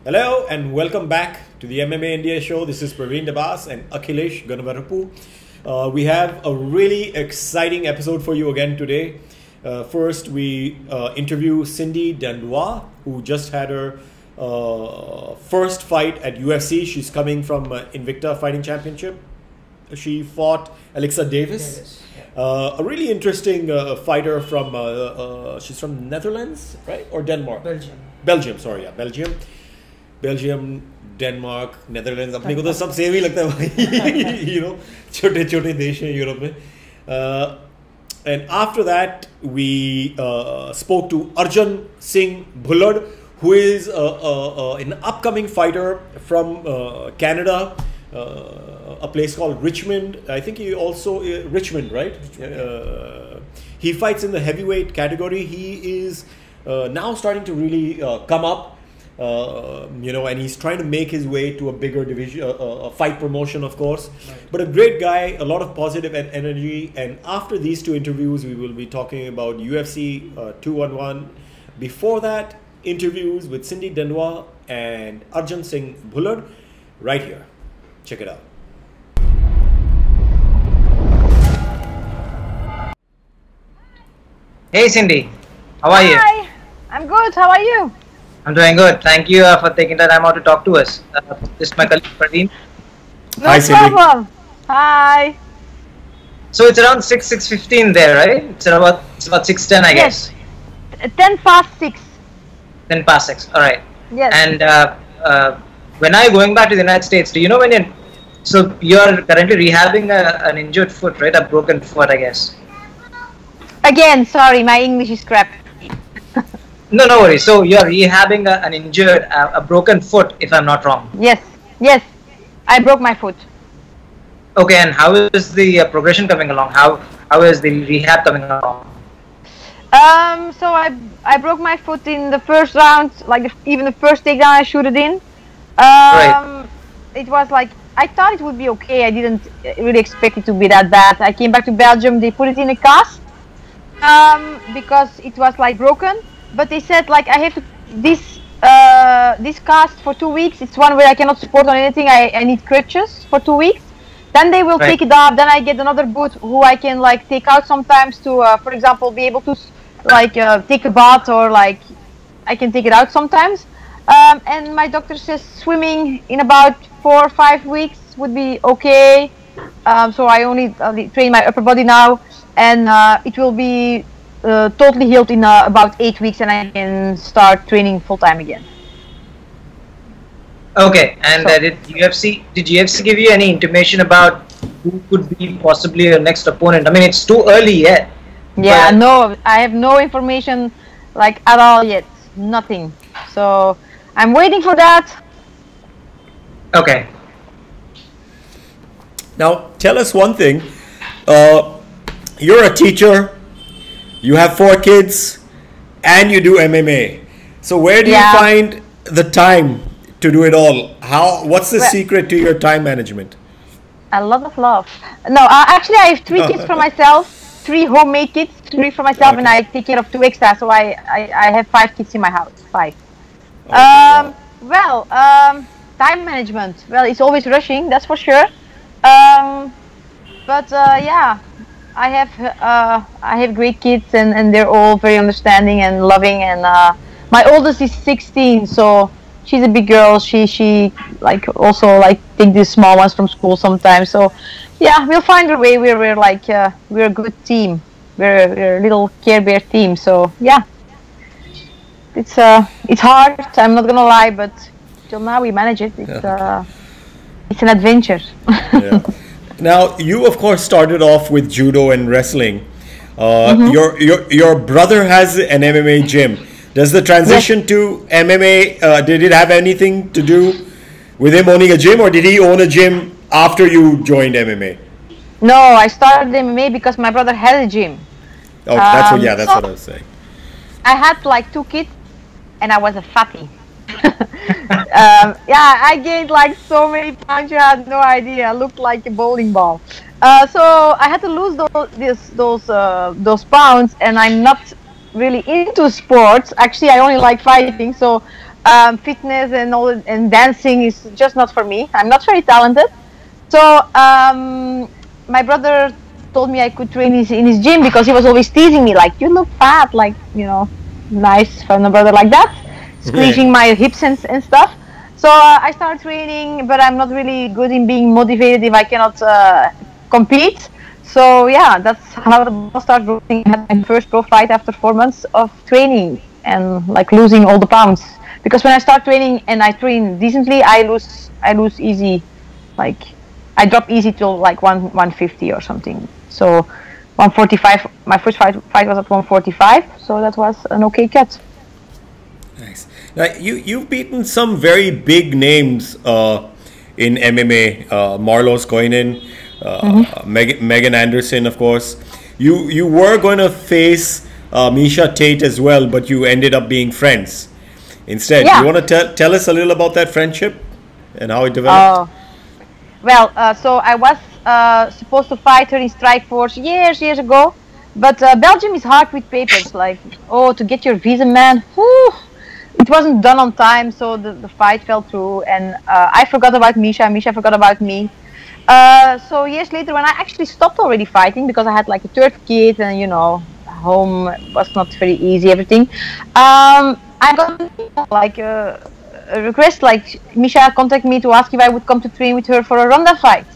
Hello and welcome back to the MMA India show. This is Praveen Dabas and Akhilesh Ganavarapu. We have a really exciting episode for you again today. First, we interview Cindy Dandois, who just had her first fight at UFC. She's coming from Invicta Fighting Championship. She fought Alexa Davis. A really interesting fighter from, she's from Netherlands, right? Or Denmark? Belgium, sorry, yeah, Belgium. Belgium, Denmark, Netherlands. अपने को तो सब same ही लगता है भाई. You know, छोटे-छोटे देश हैं यूरोप में. And after that, we spoke to Arjun Singh Bhullard, who is an upcoming fighter from Canada, a place called Richmond. I think he also Richmond, right? He fights in the heavyweight category. He is now starting to really come up. And he's trying to make his way to a bigger division, a fight promotion, of course. Right. But a great guy, a lot of positive energy. And after these two interviews, we will be talking about UFC 211. Before that, interviews with Cindy Dandois and Arjun Singh Bhullard, right here. Check it out. Hey Cindy, how are you? Hi, I'm good. How are you? I'm doing good. Thank you for taking the time out to talk to us. This is my colleague Praveen. No Hi, Cindy. problem. Hi. So it's around 6:15 there, right? It's about 6:10, I guess. 10 past 6. 10 past 6. All right. Yes. And when are you going back to the United States? Do you know when you're? So you're currently rehabbing an injured foot, right? A broken foot, I guess. Again, sorry, my English is crap. No worries. So you're rehabbing an injured, a broken foot, if I'm not wrong. Yes. I broke my foot. Okay, and how is the progression coming along? How is the rehab coming along? So I broke my foot in the first round, like even the first takedown I shot it in. Right. It was like, I thought it would be okay. I didn't really expect it to be that bad. I came back to Belgium, they put it in a cast because it was like broken. But they said like I have to this cast for 2 weeks. It's one where I cannot support on anything. I need crutches for 2 weeks. Then they will take it off. Then I get another boot who I can like take out sometimes to, for example, be able to like take a bath, or like I can take it out sometimes. And my doctor says swimming in about 4 or 5 weeks would be okay. So I only train my upper body now, and it will be totally healed in about 8 weeks, and I can start training full time again. Okay, and So- did UFC give you any intimation about who could be possibly your next opponent? I mean, it's too early yet. Yeah, but- no, I have no information like at all yet. Nothing. So I'm waiting for that. Okay. Now, tell us one thing. You're a teacher. You have 4 kids, and you do MMA. So where do you Yeah. find the time to do it all? What's the Well- secret to your time management? A lot of love. No, actually I have 3 kids for myself, 3 homemade kids, 3 for myself, Okay. and I take care of 2 extra. So I have 5 kids in my house. 5. Okay, wow. Time management. Well, it's always rushing, that's for sure. But yeah, I have great kids, and they're all very understanding and loving. And my oldest is 16, so she's a big girl. She like also like take the small ones from school sometimes. So yeah, we'll find a way. We're like we're a good team. We're a little Care Bear team. So yeah, it's hard. I'm not gonna lie, but till now we manage it. It's an adventure. Yeah. Now, you of course started off with judo and wrestling. Your brother has an MMA gym. Does the transition to MMA, did it have anything to do with him owning a gym, or did he own a gym after you joined MMA? No, I started MMA because my brother had a gym. Oh, that's what So- what I was saying. I had like 2 kids, and I was a fatty. Yeah, I gained like so many pounds. You had no idea. I looked like a bowling ball. So I had to lose those pounds, and I'm not really into sports. Actually, I only like fighting. So fitness and all and dancing is just not for me. I'm not very talented. So my brother told me I could train in his gym because he was always teasing me like, you look fat, like, you know, nice from a brother like that, squeezing my hips and stuff. So I started training, but I'm not really good in being motivated if I cannot compete. So yeah, that's how the ball started rolling. I had my first pro fight after 4 months of training and like losing all the pounds. Because when I start training and I train decently, I lose easy. Like I drop easy to like 150 or something. So 145. My first fight was at 145. So that was an okay cut. Nice. Now you've beaten some very big names in MMA. Marlos Koinen, Megan Anderson, of course. You were going to face Miesha Tate as well, but you ended up being friends instead. Yeah. You want to tell us a little about that friendship and how it developed? Well, so I was supposed to fight her in Strikeforce years ago, but Belgium is hard with papers. Like, to get your visa, man, whew, it wasn't done on time, so the fight fell through, and I forgot about Miesha. Miesha forgot about me. So years later, when I actually stopped already fighting because I had like a third kid, and you know, home was not very easy, everything. I got like a request, like Miesha contacted me to ask if I would come to train with her for a Ronda fight,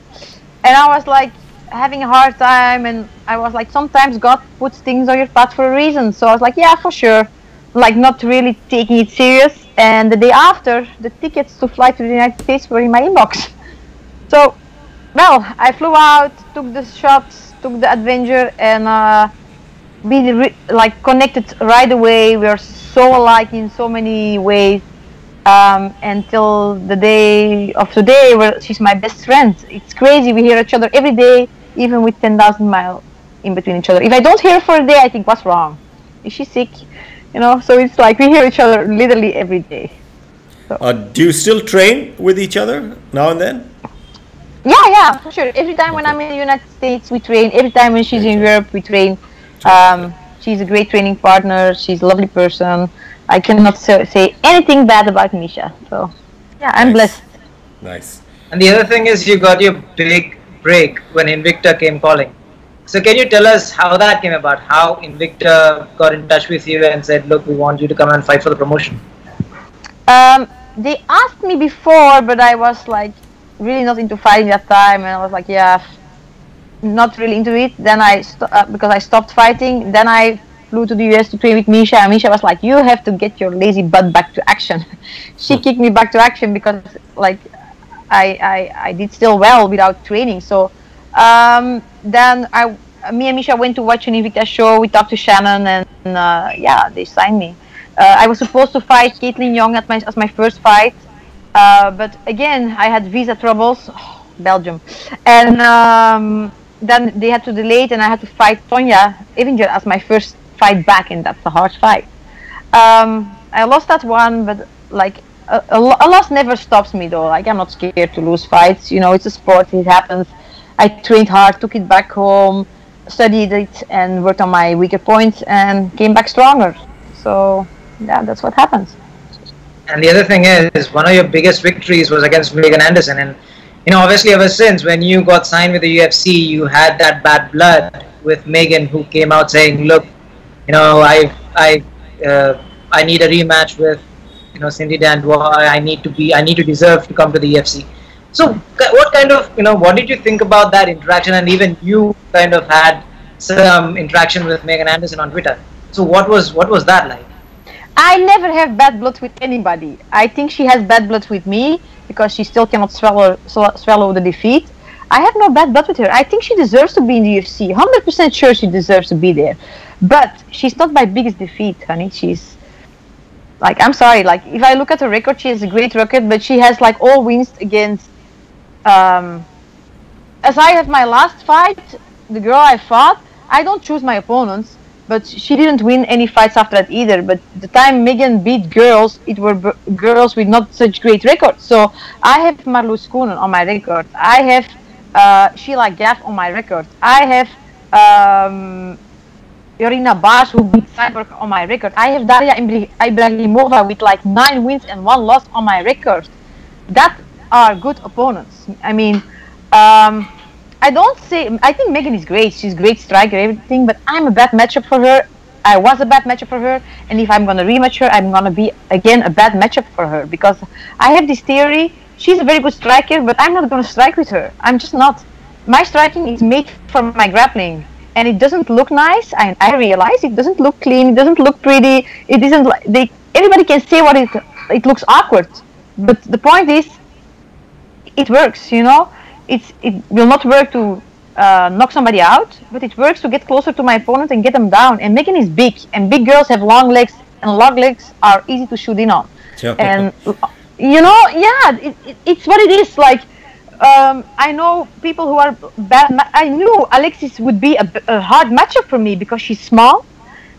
and I was like having a hard time, and I was like, sometimes God puts things on your path for a reason. So I was like, yeah, for sure, like not really taking it serious. And the day after, the tickets to fly to the United States were in my inbox. So, well, I flew out, took the shots, took the adventure, and we like connected right away. We are so alike in so many ways. Until the day of today, where she's my best friend. It's crazy. We hear each other every day, even with 10,000 miles in between each other. If I don't hear her for a day, I think, what's wrong? Is she sick? You know, so it's like we hear each other literally every day. So. Do you still train with each other now and then? Yeah, for sure. Every time when I'm in the United States, we train. Every time when she's in Europe, we train. She's a great training partner. She's a lovely person. I cannot say anything bad about Miesha. So, yeah, I'm blessed. Nice. And the other thing is, you got your big break when Invicta came calling. So can you tell us how that came about? How Invicta got in touch with you and said, look, we want you to come and fight for the promotion? They asked me before, but I was like really not into fighting that time, and I was like, yeah, not really into it. Then because I stopped fighting, then I flew to the US to train with Miesha, and Miesha was like, you have to get your lazy butt back to action. She kicked me back to action because like I did still well without training. So then me and Miesha went to watch an Invicta show. We talked to Shannon, and yeah, they signed me. I was supposed to fight Caitlin Young as my first fight, but again I had visa troubles, Belgium, and then they had to delay it, and I had to fight Tonya Evinger as my first fight back, and that's a hard fight. I lost that one, but like a loss never stops me though. Like I'm not scared to lose fights. You know, it's a sport. It happens. I trained hard, took it back home, studied it, and worked on my weaker points, and came back stronger. So yeah, that's what happens. And the other thing is, one of your biggest victories was against Megan Anderson, and you know, obviously ever since when you got signed with the UFC, you had that bad blood with Megan, who came out saying, look, you know, I need a rematch with, you know, Cindy Dandois. I need to deserve to come to the UFC. So what kind of, you know, what did you think about that interaction? And even you kind of had some interaction with Megan Anderson on Twitter. So what was that like? I never have bad blood with anybody. I think she has bad blood with me because she still cannot swallow the defeat. I have no bad blood with her. I think she deserves to be in the UFC. 100% sure she deserves to be there. But she's not my biggest defeat, honey. She's like, I'm sorry, like if I look at her record, she has a great record, but she has like all wins against as I have my last fight, the girl I fought, I don't choose my opponents, but she didn't win any fights after that either. But the time Megan beat girls, it were girls with not such great records. So I have Marloes Koenen on my record. I have Sheila Gaff on my record. I have Irina Bash, who beat Cyborg on my record. I have Daria Ibrahimova with like 9 wins and 1 loss on my record. That are good opponents. I mean, I don't say. I think Megan is great. She's a great striker, everything. But I'm a bad matchup for her. I was a bad matchup for her, and if I'm gonna rematch her, I'm gonna be again a bad matchup for her because I have this theory. She's a very good striker, but I'm not gonna strike with her. I'm just not. My striking is made for my grappling, and it doesn't look nice. I realize it doesn't look clean. It doesn't look pretty. It isn't. Everybody can say what it looks awkward, but the point is, it works. You know, it will not work to knock somebody out, but it works to get closer to my opponent and get them down. And Megan is big, and big girls have long legs, and long legs are easy to shoot in on. Sure. And you know, yeah, it's what it is. Like, I know people who are bad. I knew Alexis would be a hard matchup for me because she's small,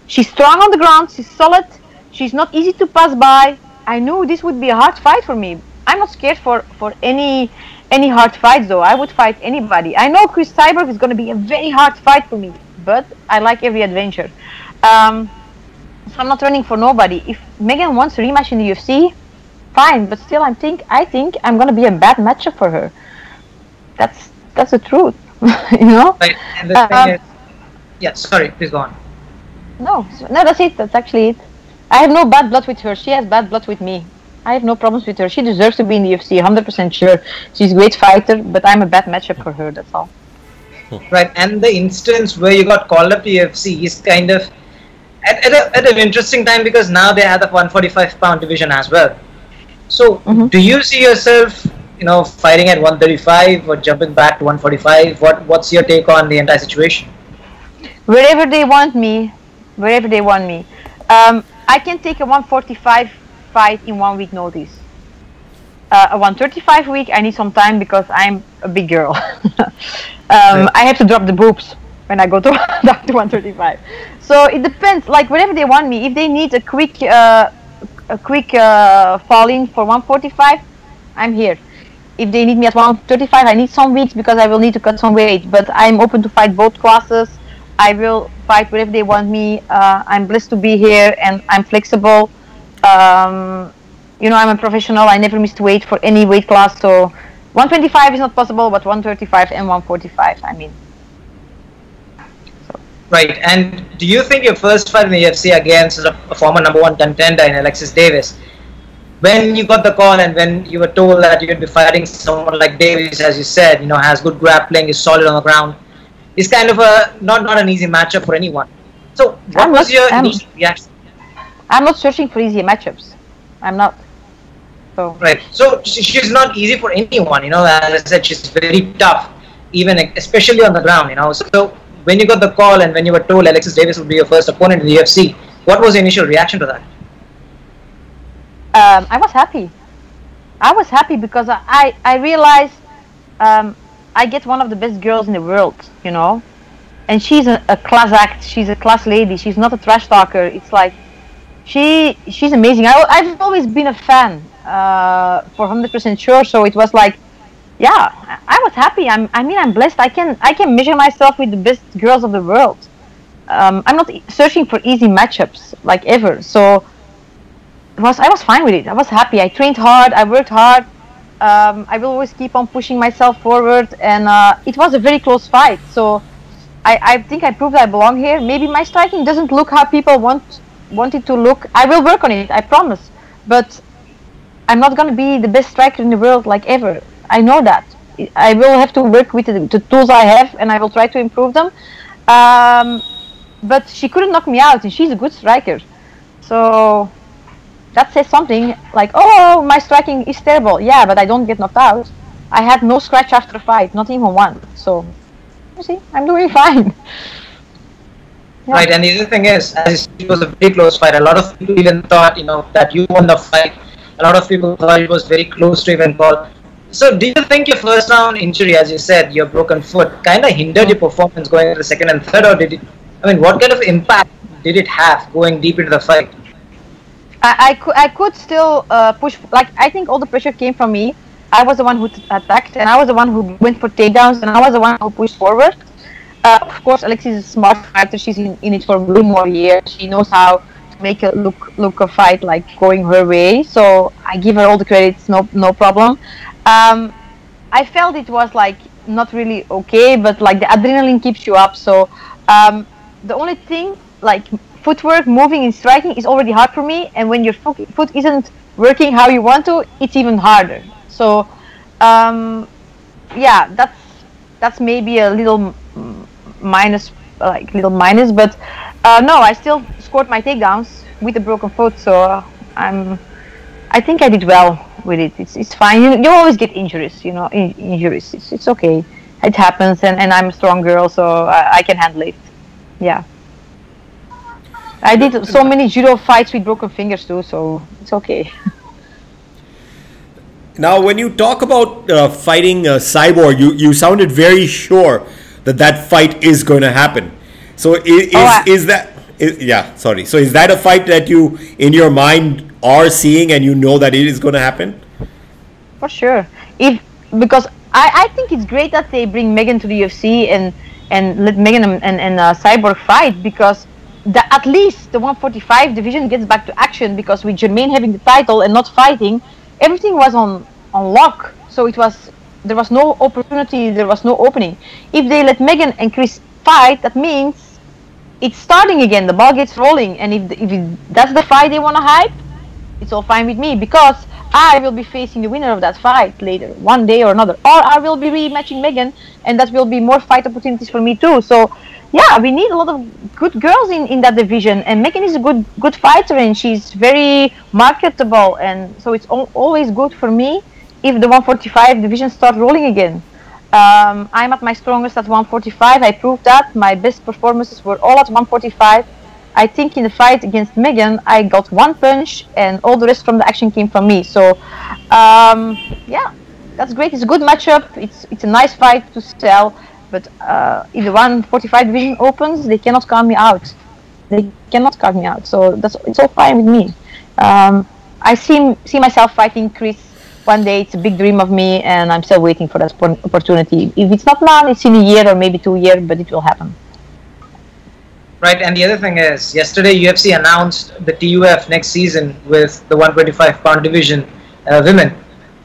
she's strong on the ground, she's solid, she's not easy to pass by. I knew this would be a hard fight for me. I'm not scared for any hard fights though. I would fight anybody. I know Chris Cyborg is going to be a very hard fight for me, but I like every adventure. So I'm not running for nobody. If Megan wants a rematch in the UFC, fine. But still, I think I'm going to be a bad matchup for her. That's the truth, you know. Right. And the thing is, yeah. Sorry, please go on. No, that's it. That's actually it. I have no bad blood with her. She has bad blood with me. I have no problems with her. She deserves to be in the UFC, 100% sure. She's a great fighter, but I'm a bad matchup for her, that's all. Right, and the instance where you got called up to UFC is kind of at an interesting time because now they have the 145-pound division as well. So, do you see yourself, fighting at 135 or jumping back to 145? What's your take on the entire situation? Wherever they want me, I can take a 145 fight in 1 week notice. A 135 week, I need some time because I'm a big girl. I have to drop the boobs when I go to down to 135. So it depends. Like wherever they want me, if they need a quick fall in for 145, I'm here. If they need me at 135, I need some weeks because I will need to cut some weight. But I'm open to fight both classes. I will fight wherever they want me. I'm blessed to be here and I'm flexible. I'm a professional. I never missed weight for any weight class. So 125 is not possible, but 135 and 145, I mean. So. Right. And do you think your first fight in the UFC against a former #1 contender in Alexis Davis, when you got the call and when you were told that you'd be fighting someone like Davis, as you said, has good grappling, is solid on the ground, is kind of not an easy matchup for anyone. So what was your initial reaction? I'm not searching for easy matchups. I'm not. So. Right. So she's not easy for anyone. As I said, she's very tough, especially on the ground. So when you got the call and when you were told Alexis Davis would be your first opponent in the UFC, what was the initial reaction to that? I was happy. I was happy because I realized I get one of the best girls in the world, and she's a class act. She's a class lady. She's not a trash talker. It's like she's amazing. I've always been a fan, for 100% sure. So it was like, yeah, I was happy. I'm blessed. I can measure myself with the best girls of the world. I'm not searching for easy matchups like ever. So I was fine with it. I was happy. I trained hard. I worked hard. I will always keep on pushing myself forward, and it was a very close fight. So I think I proved I belong here. Maybe my striking doesn't look how people want it to look. I will work on it, I promise. But I'm not going to be the best striker in the world like ever. I know that. I will have to work with the tools I have, and I will try to improve them. But she couldn't knock me out, and she's a good striker. So that says something like, oh, my striking is terrible. Yeah, but I don't get knocked out. I had no scratch after a fight, not even one. So, you see, I'm doing fine. Yeah. Right, and the other thing is, as it was a very close fight, a lot of people even thought, that you won the fight. A lot of people thought it was very close to even call. So, do you think your first round injury, as you said, your broken foot, kind of hindered your performance going into the second and third, or did it? What kind of impact did it have going deep into the fight? I could still push. Like, I think all the pressure came from me. I was the one who attacked, and I was the one who went for takedowns, and I was the one who pushed forward. Of course, Alexis is a smart fighter. She's in it for way more years. She knows how to make a look a fight like going her way. So I give her all the credits, no problem. I felt it was like not really okay, but like the adrenaline keeps you up. So the only thing, like footwork, moving and striking, is already hard for me. And when your foot isn't working how you want to, it's even harder. So yeah, that's maybe a little minus, but no, I still scored my takedowns with a broken foot. So I think I did well with it. It's fine. You always get injuries, injuries. It's okay. It happens, and I'm a strong girl, so I can handle it. Yeah. I did so many judo fights with broken fingers too, so it's okay. Now, when you talk about fighting Cyborg, you sounded very sure that fight is going to happen. So is that? Yeah, sorry. So is that a fight that you, in your mind, are seeing and you know that it is going to happen? For sure. Because I think it's great that they bring Megan to the UFC and let Megan and Cyborg fight, because at least the 145 division gets back to action, because with Germaine having the title and not fighting, everything was on lock. So there was no opportunity, there was no opening. If they let Megan and Chris fight, that means it's starting again, the ball gets rolling, and if that's the fight they want to hype, it's all fine with me, because I will be facing the winner of that fight later, one day or another, or I will be rematching Megan, and that will be more fight opportunities for me too. So yeah, we need a lot of good girls in that division, and Megan is a good fighter, and she's very marketable, and so it's always good for me if the 145 division starts rolling again. I'm at my strongest at 145. I proved that. My best performances were all at 145. I think in the fight against Megan, I got one punch, and all the rest from the action came from me. So yeah, that's great. It's a good matchup. It's a nice fight to sell. But if the 145 division opens, they cannot count me out. They cannot count me out. So it's all fine with me. I see myself fighting Chris one day. It's a big dream of me, and I'm still waiting for that opportunity. If it's not now, it's in a year or maybe 2 years, but it will happen. Right, and the other thing is, yesterday UFC announced the TUF next season with the 125-pound division women.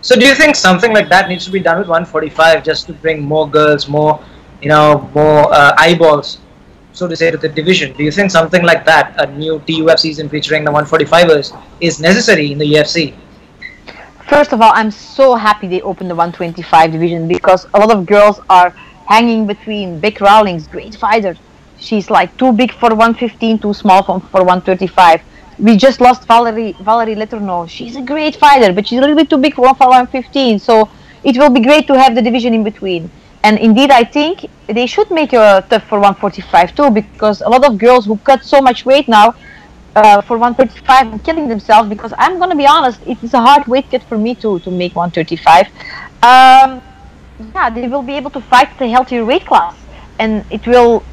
So do you think something like that needs to be done with 145 just to bring more girls, more eyeballs, so to say, to the division? Do you think something like that, a new TUF season featuring the 145ers, is necessary in the UFC? First of all, I'm so happy they opened the 125 division, because a lot of girls are hanging between Beck Rawlings, great fighter. She's like too big for 115, too small for 135. We just lost Valerie Letourneau. She's a great fighter, but she's a little bit too big for 115. So it will be great to have the division in between. And indeed, I think they should make a tough for 145 too, because a lot of girls who cut so much weight now for 135 are killing themselves. Because I'm gonna be honest, it is a hard weight cut for me too to make 135. Yeah, they will be able to fight at a healthier weight class, and it will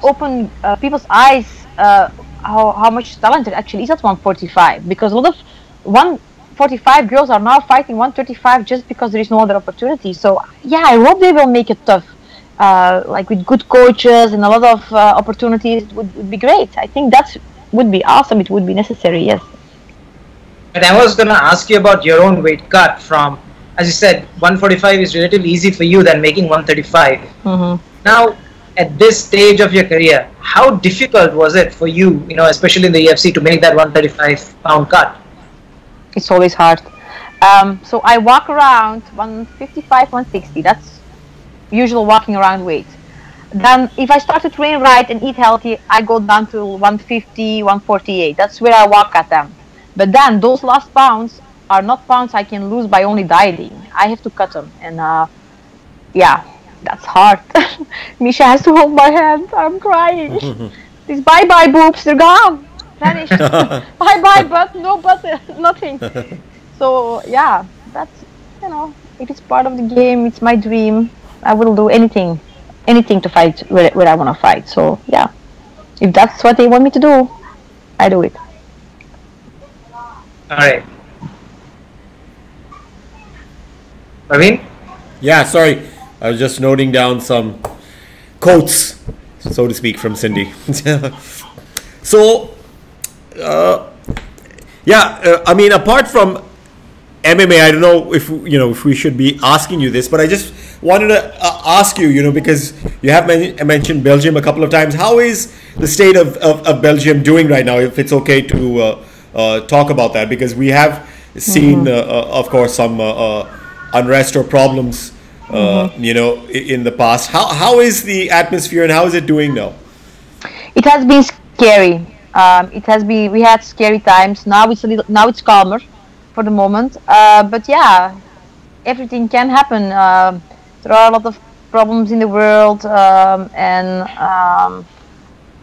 open people's eyes how much talent it actually is at 145, because a lot of 145 girls are now fighting 135 just because there is no other opportunity. So yeah, I hope they will make it tough, like with good coaches and a lot of opportunities. It would be great. I think that would be awesome. It would be necessary, yes. And I was going to ask you about your own weight cut from, as you said, 145 is relatively easy for you than making 135. Mm-hmm. Now, at this stage of your career, how difficult was it for you, especially in the UFC, to make that 135-pound cut? It's always hard. So I walk around 155, 160. That's usual walking around weight. Then if I start to train right and eat healthy, I go down to 150, 148. That's where I walk at them. But then those last pounds are not pounds I can lose by only dieting. I have to cut them. And yeah, that's hard. Misha has to hold my hand. I'm crying. These bye-bye boobs, they're gone. Vanished. Bye-bye butt, no butt, nothing. So yeah, that's, if it's part of the game, it's my dream. I will do anything to fight where I want to fight. So yeah, if that's what they want me to do, I do it. All right. Praveen? Yeah, sorry. I was just noting down some quotes, so to speak, from Cindy. So, I mean, apart from MMA, I don't know if if we should be asking you this, but I just wanted to ask you, because you have mentioned Belgium a couple of times. How is the state of Belgium doing right now? If it's okay to talk about that, because we have seen, of course, some unrest or problems, in the past. How is the atmosphere and how is it doing now? It has been scary. We had scary times. Now it's calmer for the moment. But yeah, everything can happen. There are a lot of problems in the world, and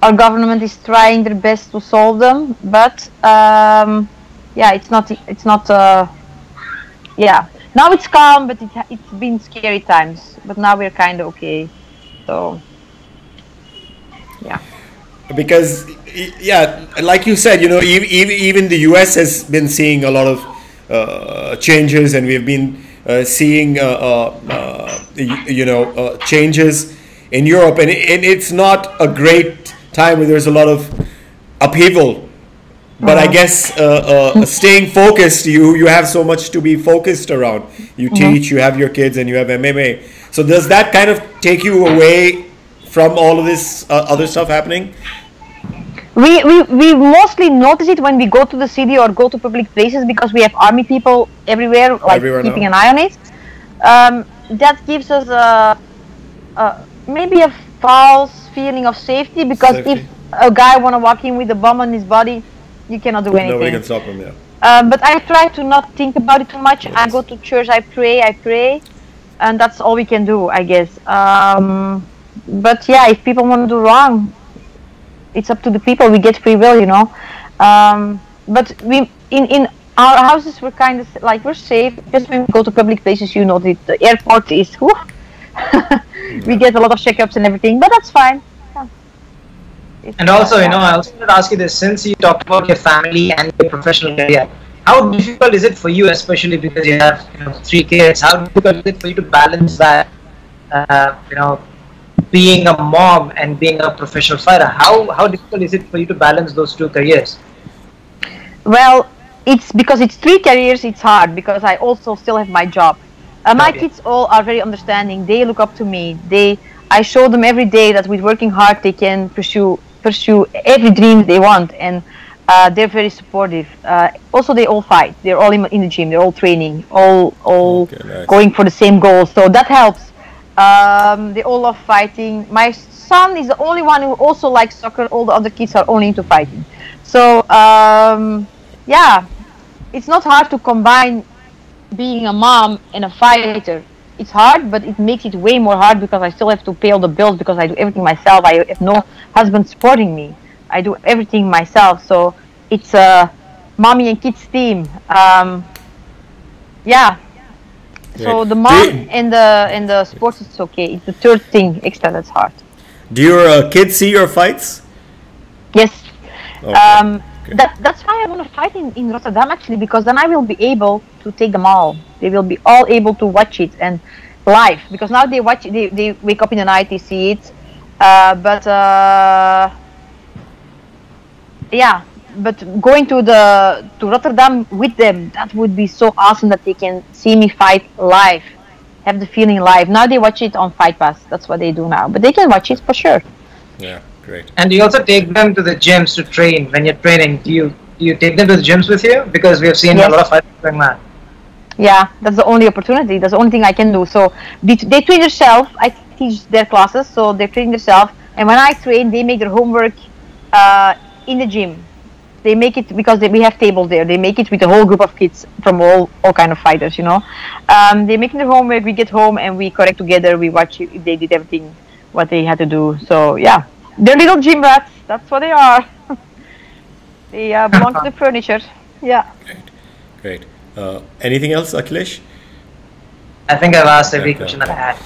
our government is trying their best to solve them. But it's not. Now it's calm, but it's been scary times. But now we're kind of okay. So yeah. Because like you said, even the US has been seeing a lot of changes, and we've been seeing changes in Europe, and it's not a great time where there's a lot of upheaval. But I guess staying focused, you have so much to be focused around. You teach, you have your kids, and you have MMA. So does that kind of take you away from all of this other stuff happening? We mostly notice it when we go to the city or go to public places, because we have army people everywhere, keeping an eye on it. That gives us maybe a false feeling of safety, because if a guy wanna walk in with a bomb on his body, you cannot do anything. Nobody can stop him. Yeah. But I try to not think about it too much. I go to church, I pray, and that's all we can do, I guess. But yeah, if people want to do wrong, it's up to the people. We get free will, but we in our houses we're kind of like, we're safe. Just when we go to public places, the airport is we get a lot of checkups and everything, but that's fine. And also, I also wanted to ask you this: since you talked about your family and your professional career, how difficult is it for you, especially because you have 3 kids? How difficult is it for you to balance that? Being a mom and being a professional fighter, how difficult is it for you to balance those 2 careers? Well, it's because it's 3 careers. It's hard because I also still have my job. My kids all are very understanding. They look up to me. I show them every day that with working hard they can pursue every dream they want, and they're very supportive. Also, they all fight. They're all in the gym. They're all training, all nice. Going for the same goal. So that helps. They all love fighting. My son is the only one who also likes soccer. All the other kids are only into fighting. So it's not hard to combine being a mom and a fighter. It's hard, but it makes it way more hard because I still have to pay all the bills, because I do everything myself. I have no husband supporting me. I do everything myself. So it's a mommy and kids team. So the mom and the sports, it's okay. It's the third thing extra that's hard. Do your kids see your fights? Yes. Okay. That's why I want to fight in Rotterdam, actually, because then I will be able to take them all. They will be all able to watch it and live, because now they watch it, they wake up in the night, they see it. But going to Rotterdam with them, that would be so awesome, that they can see me fight live, have the feeling live. Now they watch it on Fight Pass. That's what they do now, but they can watch it for sure. Yeah, great. And do you also take them to the gyms to train when you're training? Do you take them to the gyms with you? Because we have seen a lot of fighters doing that. Yeah, that's the only opportunity. That's the only thing I can do. So they train themselves. I teach their classes, so they train themselves. And when I train, they make their homework in the gym. They make it because we have tables there. They make it with a whole group of kids from all kind of fighters, They make their homework. We get home and we correct together. We watch if they did everything what they had to do. So yeah, they're little gym rats. That's what they are. They belong to the furniture. Yeah. Great. Anything else, Akhilesh? I think I've asked every question that I had.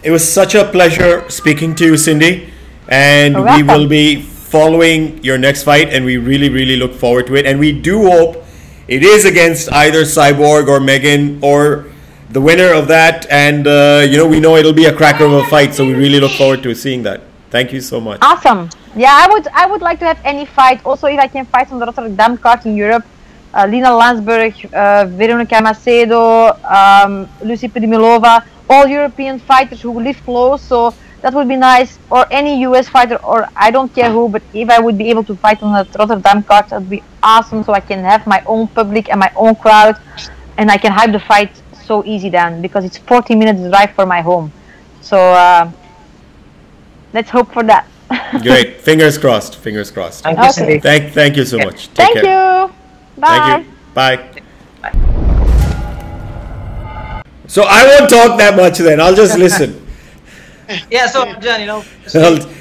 It was such a pleasure speaking to you, Cindy, and You're we welcome. will be following your next fight, and we really, really look forward to it. And we do hope it is against either Cyborg or Megan or the winner of that, and we know it'll be a cracker of a fight, so we really look forward to seeing that. Thank you so much. Awesome. Yeah, I would like to have any fight. Also, if I can fight on the Rotterdam card in Europe, Lina Landsberg, Veronica Macedo, Lucy Pudimilova, all European fighters who live close. So that would be nice. Or any US fighter, or I don't care who, but if I would be able to fight on the Rotterdam card, that would be awesome. So I can have my own public and my own crowd, and I can hype the fight so easy then, because it's 40 minutes drive from my home. So let's hope for that. Great. Fingers crossed. Fingers crossed. Thank you, Cindy. Thank you so much. Take Thank care. you. Bye. Thank you. Bye. So I won't talk that much then. I'll just listen. Yeah, so Arjun,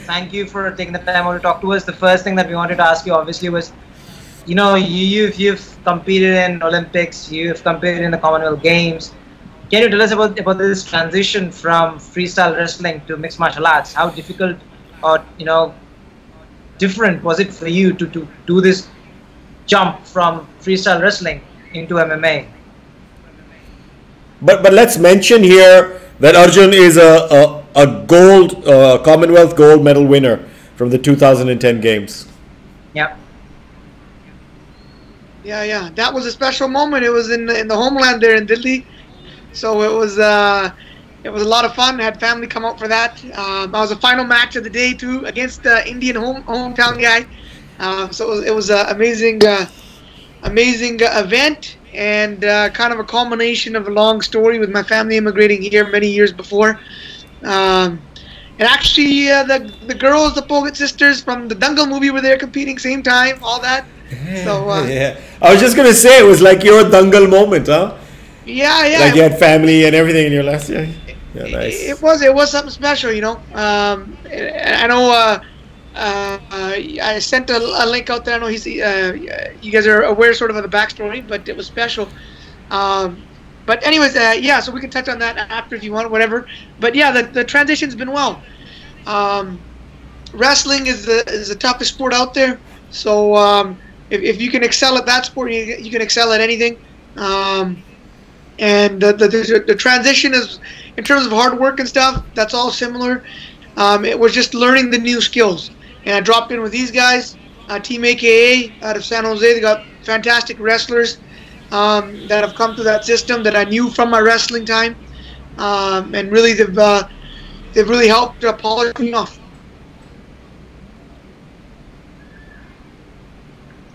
thank you for taking the time out to talk to us. The first thing that we wanted to ask you obviously was, you've competed in Olympics, you've competed in the Commonwealth Games. Can you tell us about this transition from freestyle wrestling to mixed martial arts? How difficult or different was it for you to do this jump from freestyle wrestling into MMA? But let's mention here that Arjun is a gold Commonwealth gold medal winner from the 2010 Games. Yeah. Yeah. That was a special moment. It was in the homeland there in Delhi, so it was a lot of fun. I had family come out for that. That was the final match of the day too, against the Indian hometown guy. So it was an amazing event, and kind of a culmination of a long story with my family immigrating here many years before. And actually, the girls, the Pogat sisters from the Dangal movie, were there competing same time. All that. So yeah, I was just gonna say it was like your Dangal moment, huh? Yeah. Like you had family and everything in your last year. Yeah, nice. It was something special, I know. I sent a link out there. I know you guys are aware sort of the backstory, but it was special. But anyways, so we can touch on that after if you want, whatever. But yeah, the transition's been well. Wrestling is the toughest sport out there. So if you can excel at that sport, you can excel at anything. And the transition is, in terms of hard work and stuff, that's all similar. It was just learning the new skills. And I dropped in with these guys, Team AKA out of San Jose. They got fantastic wrestlers that have come through that system that I knew from my wrestling time, and really they've really helped polish me off.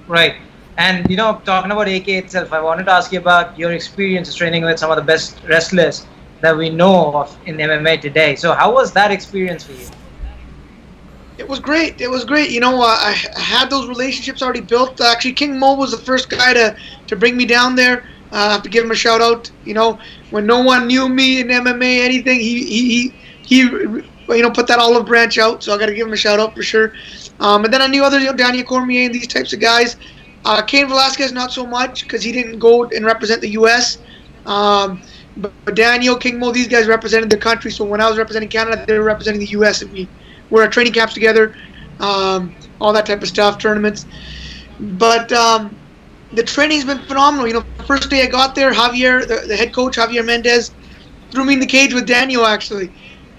Right. And talking about AK itself, I wanted to ask you about your experience training with some of the best wrestlers that we know of in MMA today. So how was that experience for you? It was great. I had those relationships already built. Actually, King Mo was the first guy to bring me down there. I have to give him a shout out. When no one knew me in MMA anything, he put that olive branch out. So I got to give him a shout out for sure. And then I knew others, Daniel Cormier and these types of guys. Cain Velasquez not so much because he didn't go and represent the U.S. But Daniel, King Mo, these guys represented their country. So when I was representing Canada, they were representing the U.S. and we were at training camps together, all that type of stuff, tournaments. But the training's been phenomenal. The first day I got there, Javier, the head coach, Javier Mendez, threw me in the cage with Daniel, actually.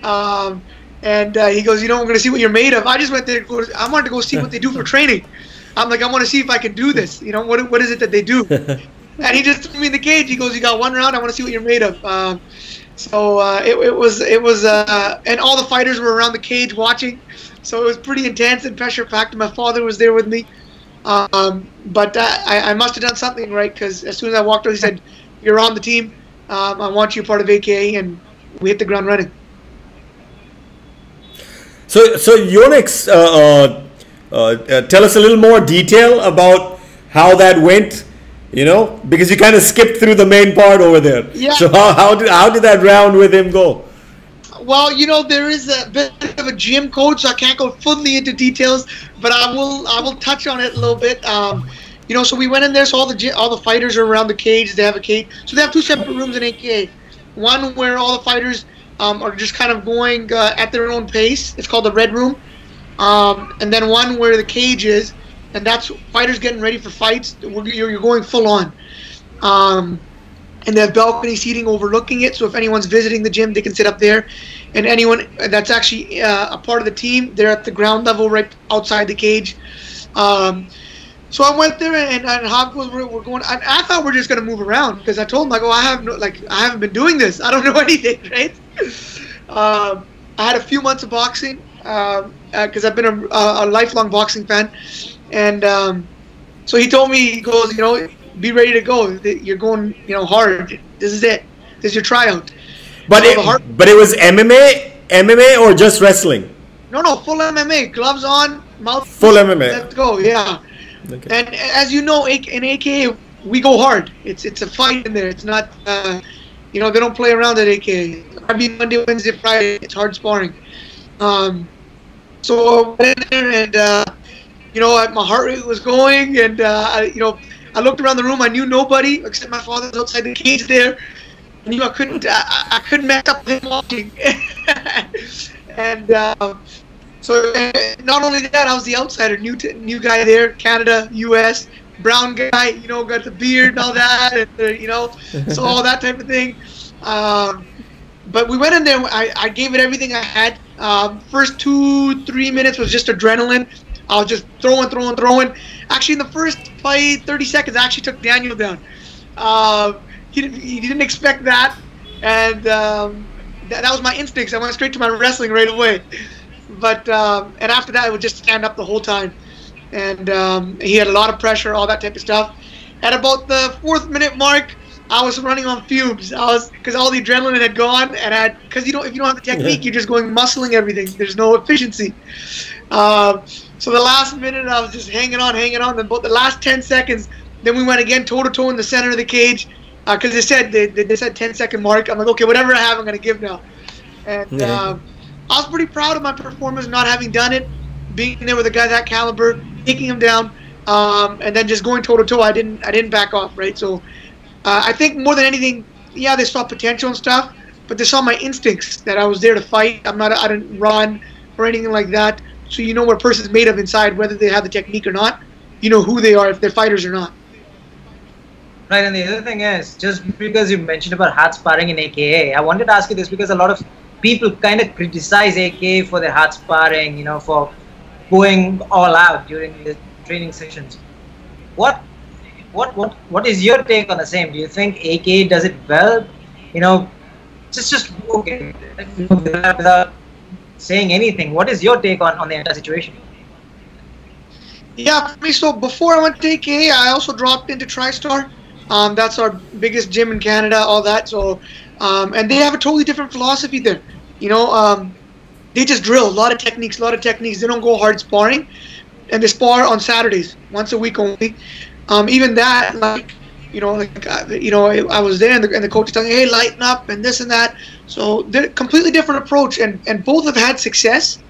And he goes, we're going to see what you're made of. I just went there. I wanted to go see what they do for training. I'm like, I want to see if I can do this. What is it that they do? And he just threw me in the cage. He goes, you got one round. I want to see what you're made of. It was, and all the fighters were around the cage watching. So it was pretty intense and pressure-packed. My father was there with me. But I must have done something right, because as soon as I walked out, he said, you're on the team. I want you part of AKA, and we hit the ground running. So Yonex, tell us a little more detail about how that went, because you kind of skipped through the main part over there. Yeah. So how did that round with him go? Well, there is a bit of a gym coach, so I can't go fully into details, but I will touch on it a little bit. So we went in there, so all the fighters are around the cage. They have a cage, so they have two separate rooms in AKA. One where all the fighters are just kind of going at their own pace. It's called the Red Room. And then one where the cage is, and that's fighters getting ready for fights. You're going full on. and they have balcony seating overlooking it. So if anyone's visiting the gym, they can sit up there. And anyone that's actually a part of the team, they're at the ground level right outside the cage. So I went there, and Hopkins were going. I thought we're just gonna move around because I told him like, oh, I haven't been doing this. I don't know anything, right? I had a few months of boxing because I've been a lifelong boxing fan, and so he told me, he goes, be ready to go. You're going, hard. This is it. This is your tryout. But it was MMA or just wrestling? No, full MMA. Gloves on, mouth. Full MMA. Let's go. Yeah. Okay. And as you know, in AKA, we go hard. It's a fight in there. It's not, they don't play around at AKA. I mean, Monday, Wednesday, Friday, it's hard sparring. So I went in there, and my heart rate was going, and I looked around the room. I knew nobody except my father was outside the cage there. I knew I couldn't match up with him watching. And so not only that, I was the outsider, new guy there, Canada, U.S., brown guy, got the beard and all that, and so all that type of thing. But we went in there. I gave it everything I had. First 2-3 minutes was just adrenaline. I was just throwing. Actually, in the first 30 seconds, I actually took Daniel down. He didn't expect that, and that was my instincts. I went straight to my wrestling right away. But and after that, I would just stand up the whole time, and he had a lot of pressure, all that type of stuff. At about the 4th minute mark, I was running on fumes. Because all the adrenaline had gone, and because if you don't have the technique, you're just going muscling everything. There's no efficiency. So the last minute, I was just hanging on. Then about the last 10 seconds, then we went again toe to toe in the center of the cage. Because they said 10-second mark. I'm like, okay, whatever I have, I'm gonna give now. And I was pretty proud of my performance, not having done it, being there with a guy that caliber, taking him down, and then just going toe to toe. I didn't back off, right? So I think more than anything, yeah, they saw potential and stuff, but they saw my instincts that I was there to fight. I didn't run or anything like that. So you know what a person's made of inside, whether they have the technique or not. You know who they are, if they're fighters or not. Right, and the other thing is, just because you mentioned about hard sparring in AKA, I wanted to ask you this because a lot of people kind of criticize AKA for their hard sparring, for going all out during the training sessions. What is your take on the same? Do you think AKA does it well? Just okay, without saying anything, what is your take on the entire situation? Yeah, for me, so before I went to AKA, I also dropped into TriStar. That's our biggest gym in Canada, all that. So, and they have a totally different philosophy there. They just drill a lot of techniques. They don't go hard sparring, and they spar on Saturdays, once a week only. Even that, I was there, and the coach was telling me, hey, lighten up, and this and that. So they're completely different approach, and both have had success.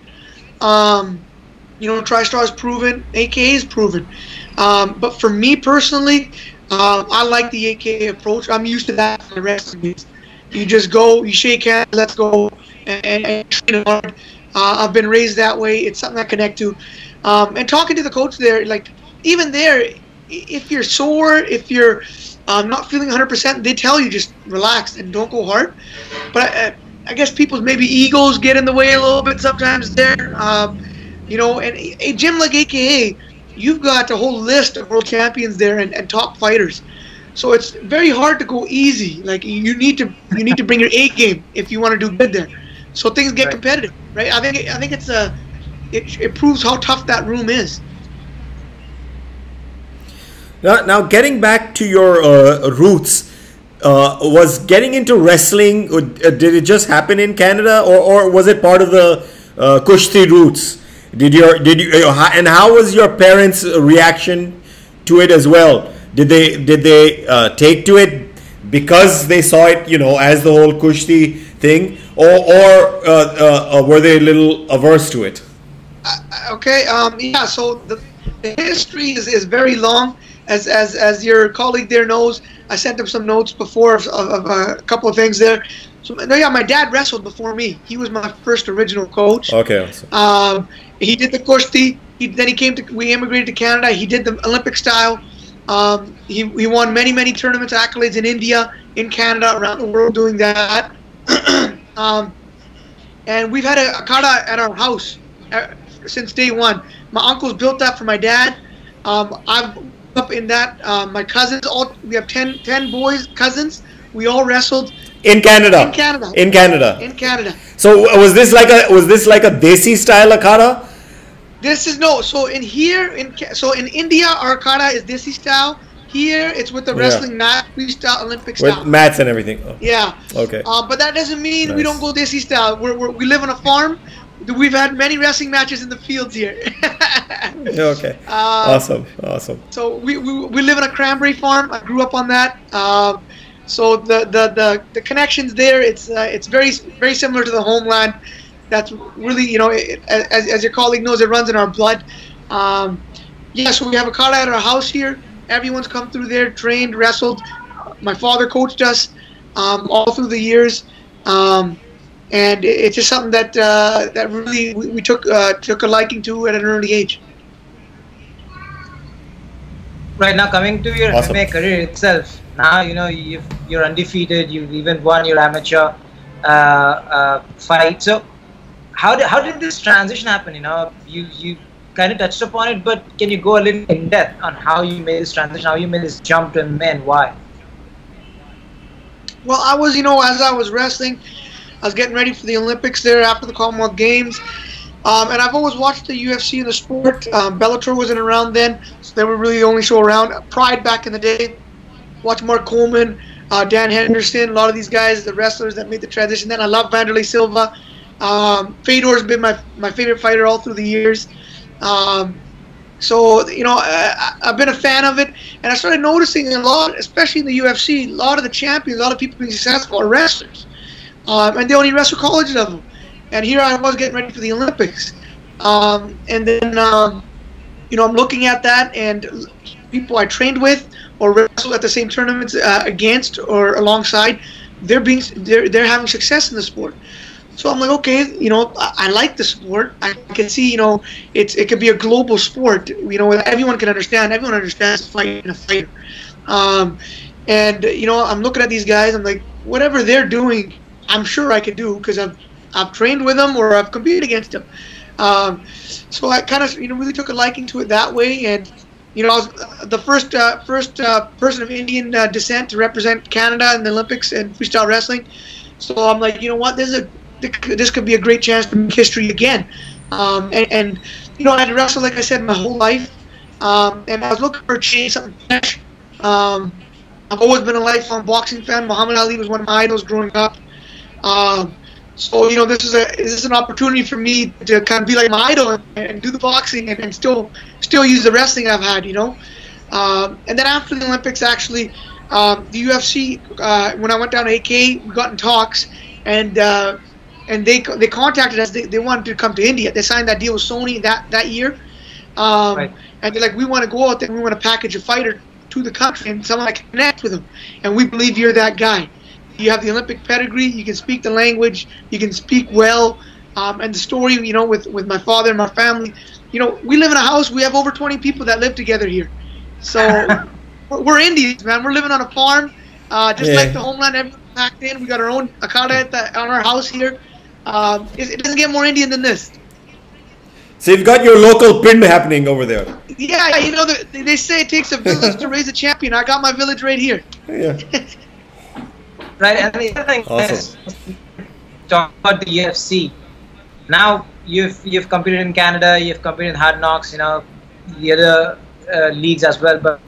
TriStar is proven, AKA is proven. But for me personally, I like the AKA approach. I'm used to that for the wrestling meets. You just go, you shake hands, let's go, and train hard. I've been raised that way. It's something I connect to. And talking to the coach there, like, even there, if you're sore, if you're not feeling 100%, they tell you just relax and don't go hard. But I guess people's maybe egos get in the way a little bit sometimes there. And a gym like AKA, you've got a whole list of world champions there and top fighters. So it's very hard to go easy. Like, you need to bring your A game if you want to do good there. So things get competitive, right? I think it proves how tough that room is. Now getting back to your roots, was getting into wrestling, did it just happen in Canada, or was it part of the Kushti roots? Did you and how was your parents' reaction to it as well? Did they take to it because they saw it, as the whole Kushti thing, or were they a little averse to it? Okay. Yeah. So the history is very long. As your colleague there knows, I sent him some notes before of a couple of things there. So yeah, my dad wrestled before me. He was my first original coach. Okay. He did the Kushti. We immigrated to Canada. He did the Olympic style. He won many tournaments, accolades in India, in Canada, around the world doing that. And we've had a kata at our house since day one. My uncles built that for my dad. I've up in that. My cousins, we have 10 boys, cousins. We all wrestled in Canada. In Canada. In Canada. In Canada. So was this like a Desi style akada? This is no. So in India, our akada is Desi style. Here, it's with the wrestling mat, freestyle, Olympic style. With mats and everything. Oh. Yeah. Okay. But that doesn't mean we don't go Desi style. We live on a farm. We've had many wrestling matches in the fields here. Okay. Awesome. So we live on a cranberry farm. I grew up on that. So the connections there, it's very similar to the homeland. That's really, as your colleague knows, it runs in our blood. Yeah, so we have a kata at our house here. Everyone's come through there, trained, wrestled. My father coached us all through the years, and it's just something that that really we took a liking to at an early age. Right, now coming to your Awesome. MMA career itself, now you're undefeated. You've even won your amateur fight. So how did this transition happen? You kind of touched upon it, but can you go a little in depth on how you made this transition, how you made this jump to MMA, and why? Well, I was, as I was wrestling, I was getting ready for the Olympics there after the Commonwealth Games. And I've always watched the UFC in the sport. Bellator wasn't around then, so they were really the only show around. Pride back in the day. Watched Mark Coleman, Dan Henderson, a lot of these guys, the wrestlers that made the transition. Then I love Vanderlei Silva. Fedor's been my favorite fighter all through the years. So, I've been a fan of it, and I started noticing a lot, especially in the UFC, a lot of the champions, a lot of people being successful are wrestlers. And they only wrestle college level. And here I was getting ready for the Olympics. And then, I'm looking at that, and people I trained with or wrestled at the same tournaments against or alongside, they're having success in the sport. So I'm like, okay, I like the sport. I can see, it could be a global sport. Everyone can understand. Everyone understands fighting a fighter. And I'm looking at these guys. I'm like, whatever they're doing, I'm sure I can do because I've trained with them or I've competed against them. So I kind of, really took a liking to it that way. And I was the first person of Indian descent to represent Canada in the Olympics in freestyle wrestling. So I'm like, you know what, this could be a great chance to make history again. And I had wrestled, like I said, my whole life. And I was looking for a change, something fresh. I've always been a lifelong boxing fan. Muhammad Ali was one of my idols growing up. So this is an opportunity for me to kind of be like my idol and do the boxing and still use the wrestling I've had. And then after the Olympics, actually, the UFC, when I went down to AK, we got in talks, and they contacted us. They wanted to come to India. They signed that deal with Sony that year, Right. and they're like, we want to go out there and we want to package a fighter to the country and someone that can connect with them, and we believe you're that guy. You have the Olympic pedigree. You can speak the language. You can speak well. And the story, with my father and my family, we live in a house. We have over 20 people that live together here. So we're Indians, man. We're living on a farm, just like the homeland back then. We got our own akada on our house here. It doesn't get more Indian than this. So you've got your local pind happening over there. Yeah, they say it takes a village to raise a champion. I got my village right here. Yeah. Right, and the other thing is, talk about the UFC. Now you've competed in Canada, you've competed in Hard Knocks, the other leagues as well. But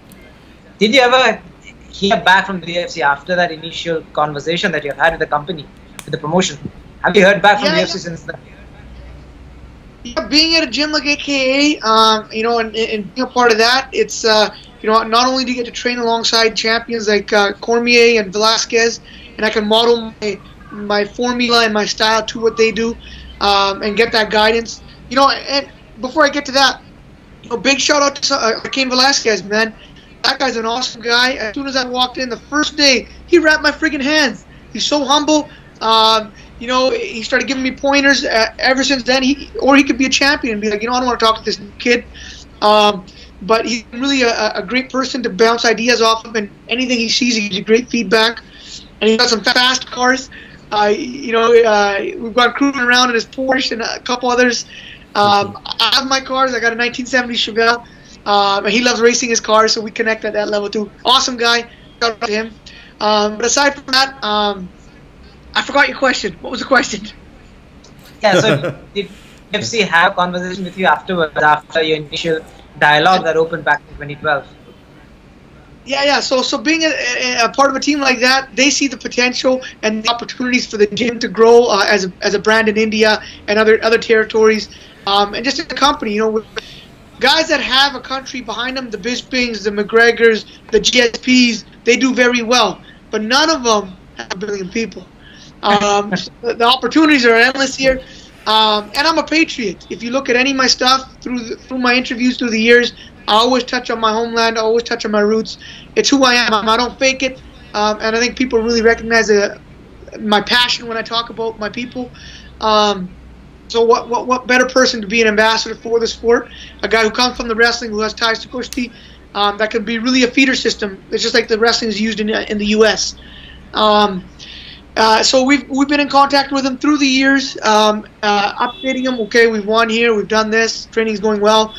did you ever hear back from the UFC after that initial conversation that you've had with the company, with the promotion? Have you heard back from the UFC since then? Yeah, being at a gym like AKA, and being a part of that, it's not only do you get to train alongside champions like Cormier and Velasquez, and I can model my formula and my style to what they do, and get that guidance. And before I get to that, big shout out to Cain Velasquez, man. That guy's an awesome guy. As soon as I walked in the first day, he wrapped my freaking hands. He's so humble. he started giving me pointers. Ever since then, he could be a champion and be like, I don't want to talk to this kid. But he's really a great person to bounce ideas off of, and anything he sees, he gives you great feedback. And he's got some fast cars. We've gone cruising around in his Porsche and a couple others. I have my cars. I got a 1970 Chevelle. And he loves racing his cars, so we connect at that level too. Awesome guy. Shout out to him. But aside from that, I forgot your question. What was the question? Yeah, so did UFC have a conversation with you afterwards, after your initial dialogue that opened back in 2012? Yeah. So being a part of a team like that, they see the potential and the opportunities for the gym to grow as a brand in India and other territories, and just a company. With guys that have a country behind them, the Bispings, the McGregors, the GSPs, they do very well, but none of them have 1 billion people. The opportunities are endless here, and I'm a patriot. If you look at any of my stuff through my interviews through the years, I always touch on my homeland. I always touch on my roots. It's who I am. I don't fake it, and I think people really recognize my passion when I talk about my people. So what better person to be an ambassador for the sport? A guy who comes from the wrestling, who has ties to Kushti, that can be really a feeder system. It's just like the wrestling is used in the U.S. So we've been in contact with him through the years, updating him. Okay, we've won here, we've done this, training's going well.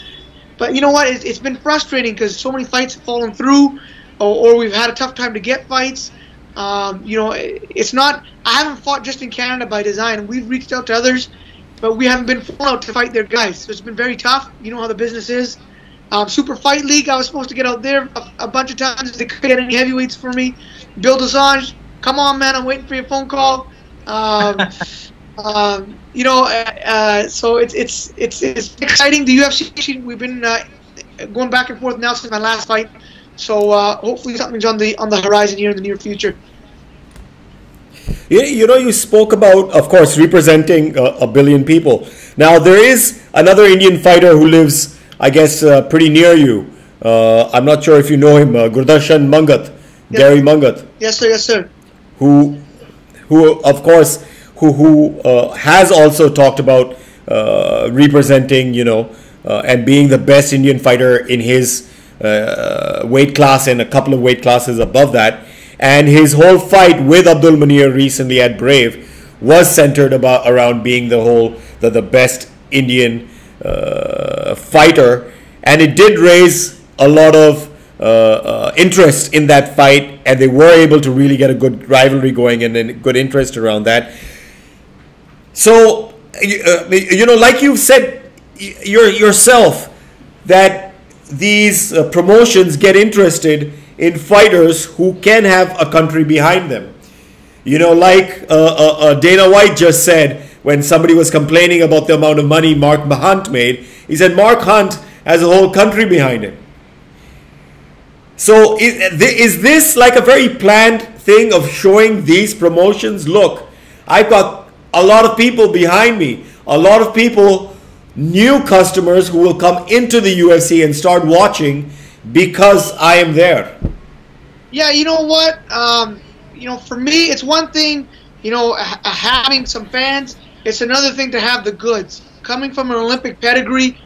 But you know what? It's been frustrating because so many fights have fallen through, or we've had a tough time to get fights. It's not. I haven't fought just in Canada by design. We've reached out to others, but we haven't been flown out to fight their guys. So it's been very tough. You know how the business is. Super Fight League, I was supposed to get out there a bunch of times. They couldn't get any heavyweights for me. Bill Desange, come on, man, I'm waiting for your phone call. So it's exciting. The UFC, we've been going back and forth now since my last fight. So hopefully something's on the horizon here in the near future. You spoke about, of course, representing 1 billion people. Now, there is another Indian fighter who lives, I guess, pretty near you. I'm not sure if you know him, Gurdarshan Mangat, yes. Gary Mangat. Yes, sir. Who of course, who has also talked about representing, and being the best Indian fighter in his weight class and a couple of weight classes above that. And his whole fight with Abdul Munir recently at Brave was centered around being the best Indian fighter, and it did raise a lot of interest in that fight, and they were able to really get a good rivalry going and then good interest around that. So, like you've said yourself, that these promotions get interested in fighters who can have a country behind them. Like Dana White just said when somebody was complaining about the amount of money Mark Hunt made, he said Mark Hunt has a whole country behind him. So is this like a very planned thing of showing these promotions? Look, I've got a lot of people behind me, a lot of people, new customers who will come into the UFC and start watching because I am there. Yeah, you know what? For me, it's one thing, having some fans. It's another thing to have the goods. Coming from an Olympic pedigree,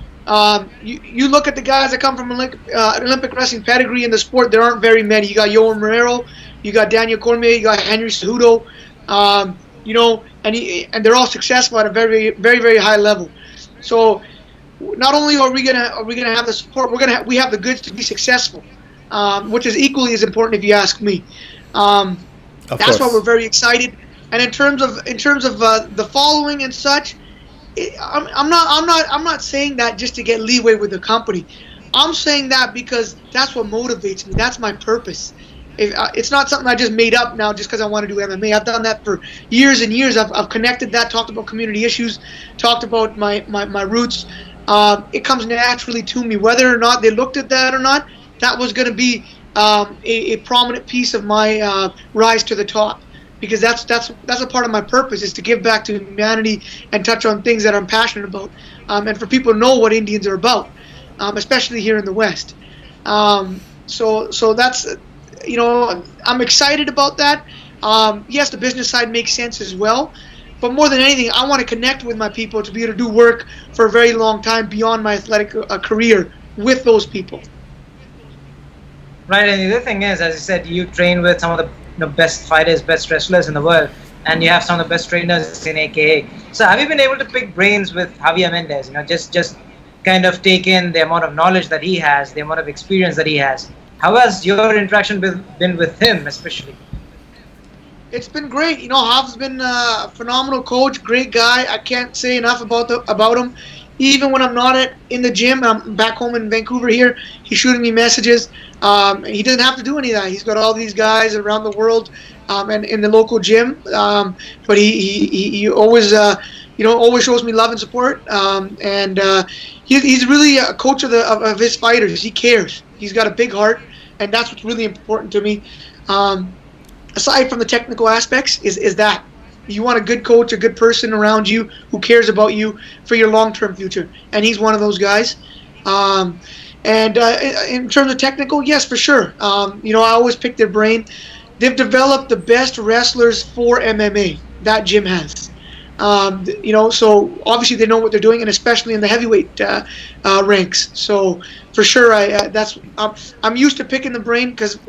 you look at the guys that come from Olympic wrestling pedigree in the sport, there aren't very many. You got Yoel Romero, you got Daniel Cormier, you got Henry Cejudo, and they're all successful at a very, very, very high level. So not only are we gonna have the support, we have the goods to be successful, which is equally as important if you ask me. That's why we're very excited. And in terms of the following and such, I'm not saying that just to get leeway with the company. I'm saying that because that's what motivates me. That's my purpose. It's not something I just made up now just because I want to do MMA. I've done that for years and years. I've connected that, talked about community issues, talked about my roots. It comes naturally to me. Whether or not they looked at that or not, that was going to be a prominent piece of my rise to the top. Because that's a part of my purpose, is to give back to humanity and touch on things that I'm passionate about, and for people to know what Indians are about, especially here in the West. So that's, I'm excited about that. Yes, the business side makes sense as well, but more than anything, I want to connect with my people to be able to do work for a very long time beyond my athletic career with those people. Right, and the other thing is, as you said, you train with some of the best fighters, best wrestlers in the world, and you have some of the best trainers in AKA. So have you been able to pick brains with Javier Mendez? Just kind of take in the amount of knowledge that he has, the amount of experience that he has. How has your interaction been with him, especially? It's been great. Jav's been a phenomenal coach, great guy. I can't say enough about him. Even when I'm not in the gym, I'm back home in Vancouver here, he's shooting me messages. He doesn't have to do any of that. He's got all these guys around the world and in the local gym. But he always, always shows me love and support. He's really a coach of his fighters. He cares. He's got a big heart, and that's what's really important to me. Aside from the technical aspects, is that you want a good coach, a good person around you who cares about you for your long-term future, and he's one of those guys. In terms of technical, yes, for sure. I always pick their brain. They've developed the best wrestlers for MMA that gym has. So obviously they know what they're doing, and especially in the heavyweight ranks. So for sure, I'm used to picking the brain because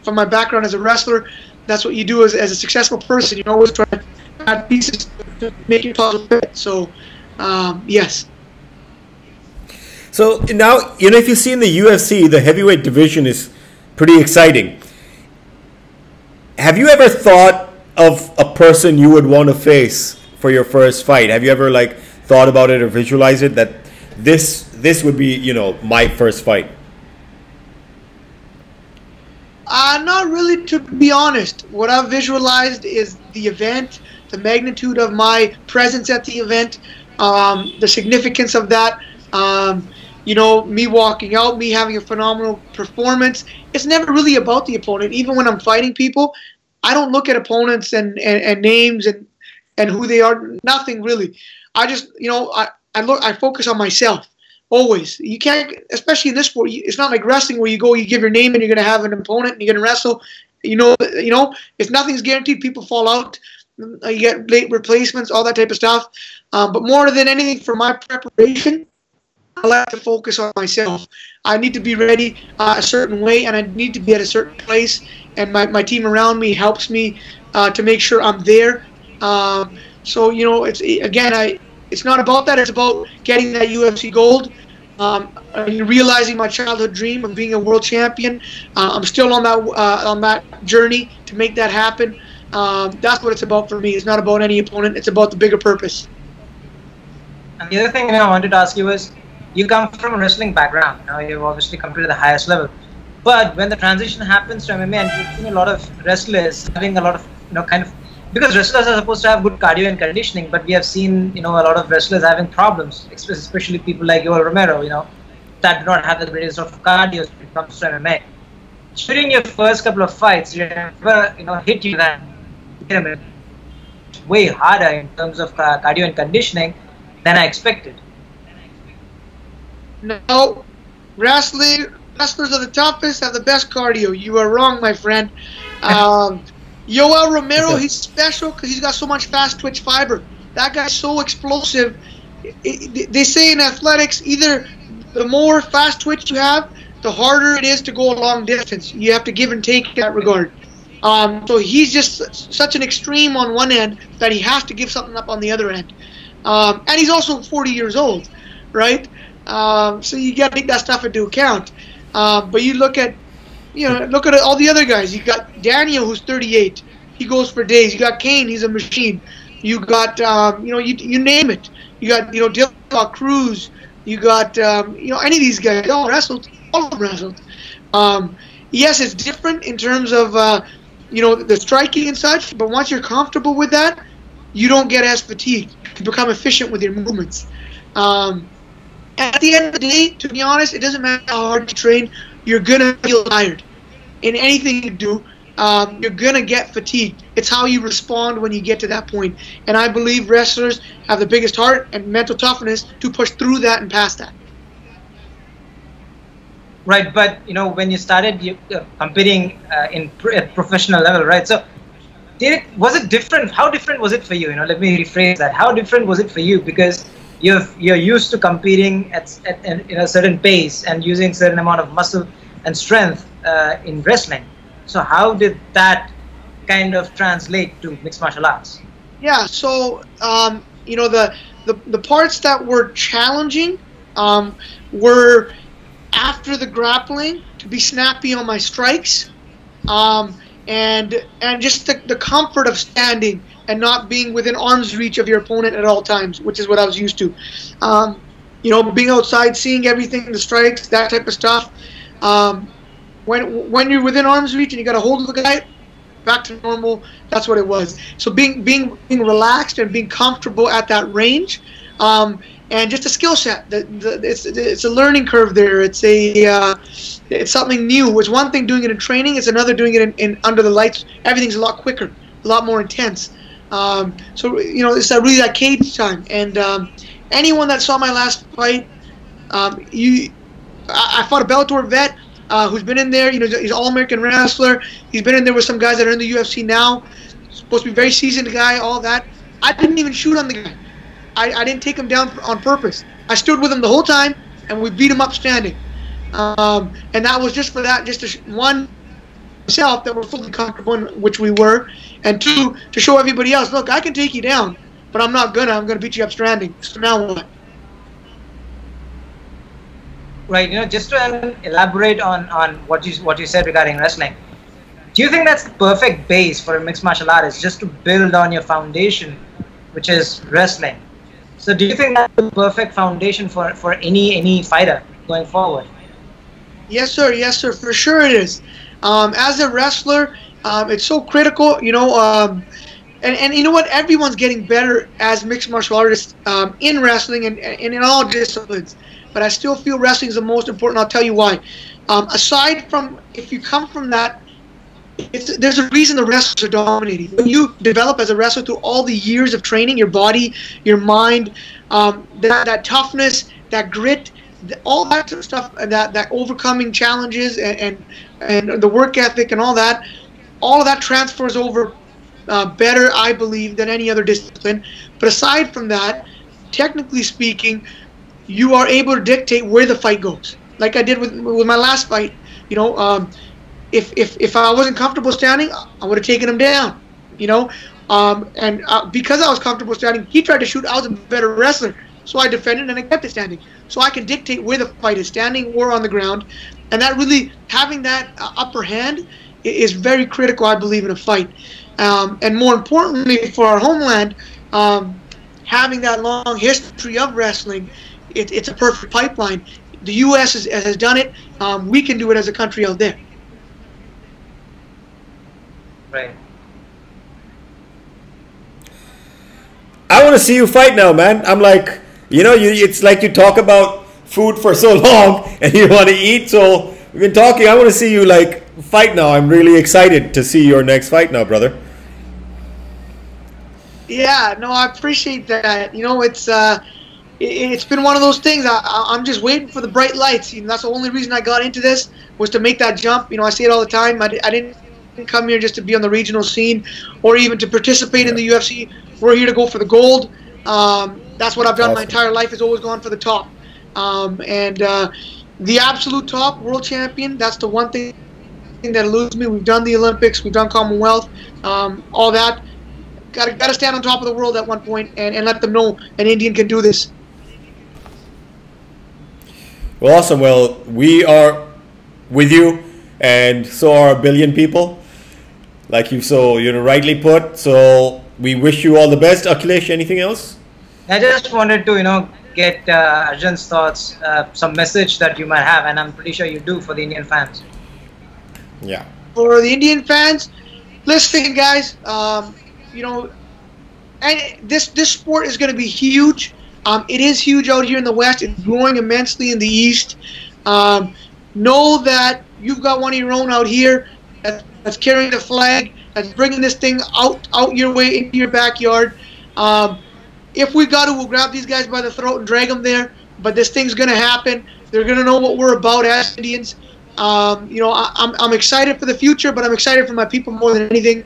from my background as a wrestler, that's what you do as a successful person. You always try to add pieces to make your puzzle fit. So, yes. So now, if you see in the UFC, the heavyweight division is pretty exciting. Have you ever thought of a person you would want to face for your first fight? Have you ever thought about it or visualized it that this would be, my first fight? Not really, to be honest. What I've visualized is the event, the magnitude of my presence at the event, the significance of that. Me walking out, me having a phenomenal performance. It's never really about the opponent. Even when I'm fighting people, I don't look at opponents and names and who they are. Nothing really. I just, I focus on myself. Always. You can't, especially in this sport, it's not like wrestling where you give your name and you're going to have an opponent and you're going to wrestle. If nothing's guaranteed, people fall out. You get late replacements, all that type of stuff. But more than anything, for my preparation, I like to focus on myself. I need to be ready a certain way, and I need to be at a certain place. And my team around me helps me to make sure I'm there. It's not about that. It's about getting that UFC gold. Realizing my childhood dream of being a world champion. I'm still on that journey to make that happen. That's what it's about for me. It's not about any opponent. It's about the bigger purpose. And the other thing I wanted to ask you is, you come from a wrestling background. You've obviously come to the highest level. But when the transition happens to MMA, and you've seen a lot of wrestlers having a lot of, because wrestlers are supposed to have good cardio and conditioning, but we have seen, a lot of wrestlers having problems, especially people like Yoel Romero, that do not have the greatest of cardio when it comes to MMA. During your first couple of fights, you never, hit you that way harder in terms of cardio and conditioning than I expected. No, wrestlers are the toughest, have the best cardio. You are wrong, my friend. Yoel Romero, he's special because he's got so much fast twitch fiber. That guy's so explosive. They say in athletics, either the more fast twitch you have, the harder it is to go a long distance. You have to give and take in that regard. So he's just such an extreme on one end that he has to give something up on the other end. And he's also 40 years old, right? So you got to take that stuff into account. But you look at all the other guys. You got Daniel, who's 38. He goes for days. You got Kane. He's a machine. You got, you name it. You got, Dillashaw, Cruz. You got, any of these guys. All wrestled. All of them wrestled. Yes, it's different in terms of, the striking and such. But once you're comfortable with that, you don't get as fatigued. You become efficient with your movements. At the end of the day, to be honest, it doesn't matter how hard you train. You're going to feel tired. In anything you do, you're going to get fatigued. It's how you respond when you get to that point. And I believe wrestlers have the biggest heart and mental toughness to push through that and past that. Right, but when you started competing at professional level, right? So Was it different? How different was it for you? Let me rephrase that. How different was it for you? Because you're used to competing at a certain pace and using certain amount of muscle and strength in wrestling. So how did that kind of translate to mixed martial arts? Yeah. So the parts that were challenging were after the grappling, to be snappy on my strikes. And just the comfort of standing and not being within arm's reach of your opponent at all times, which is what I was used to. Being outside, seeing everything, the strikes, that type of stuff. When you're within arm's reach and you got a hold of the guy, back to normal. That's what it was. So being relaxed and being comfortable at that range, and just a skill set. It's a learning curve there. It's something new. It's one thing doing it in training. It's another doing it in under the lights. Everything's a lot quicker, a lot more intense. So it's really that cage time. And anyone that saw my last fight, I fought a Bellator vet who's been in there. He's an All-American wrestler. He's been in there with some guys that are in the UFC now. Supposed to be a very seasoned guy. All that. I didn't even shoot on the guy. I didn't take him down on purpose. I stood with him the whole time, and we beat him up standing. And that was just for that, just to one, myself, that we're fully comfortable in, which we were, and two, to show everybody else, look, I can take you down, but I'm gonna beat you up standing. So now what? Right. Just to elaborate on what you said regarding wrestling. Do you think that's the perfect base for a mixed martial art? Is just to build on your foundation, which is wrestling. So do you think that's the perfect foundation for any fighter going forward? Yes, sir. Yes, sir. For sure it is. As a wrestler, it's so critical, and you know what? Everyone's getting better as mixed martial artists in wrestling and in all disciplines. But I still feel wrestling is the most important. I'll tell you why. Aside from, if you come from that, there's a reason the wrestlers are dominating. When you develop as a wrestler through all the years of training, your body, your mind, that toughness, that grit, all that sort of stuff, that overcoming challenges and the work ethic and all of that transfers over better, I believe, than any other discipline. But aside from that, technically speaking, you are able to dictate where the fight goes. Like I did with my last fight. If I wasn't comfortable standing, I would have taken him down. Because I was comfortable standing, he tried to shoot. I was a better wrestler, so I defended and I kept it standing. So I can dictate where the fight is, standing or on the ground, and that really, having that upper hand is very critical, I believe, in a fight. And more importantly, for our homeland, having that long history of wrestling, it's a perfect pipeline. The U.S. has done it. We can do it as a country out there. Right. I want to see you fight now, man. I'm like, it's like you talk about food for so long and you want to eat. So we've been talking. I want to see you fight now. I'm really excited to see your next fight now, brother. Yeah, no, I appreciate that. It's been one of those things. I'm just waiting for the bright lights. That's the only reason I got into this, was to make that jump. I say it all the time. I didn't come here just to be on the regional scene or even to participate in the UFC. We're here to go for the gold. That's what I've done my entire life, is always gone for the top. The absolute top, world champion, that's the one thing that eludes me. We've done the Olympics, we've done Commonwealth, all that. Got to stand on top of the world at one point and let them know an Indian can do this. Well, awesome. Well, we are with you, and so are a billion people, like you so rightly put. So we wish you all the best. Akhilesh, anything else? I just wanted to get Arjun's thoughts, some message that you might have, and I'm pretty sure you do, for the Indian fans. Yeah. For the Indian fans, listen, guys. And this sport is going to be huge. It is huge out here in the West. It's growing immensely in the East. Know that you've got one of your own out here that's carrying the flag, that's bringing this thing out your way into your backyard. If we got to, we'll grab these guys by the throat and drag them there. But this thing's going to happen. They're going to know what we're about as Indians. I'm excited for the future, but I'm excited for my people more than anything.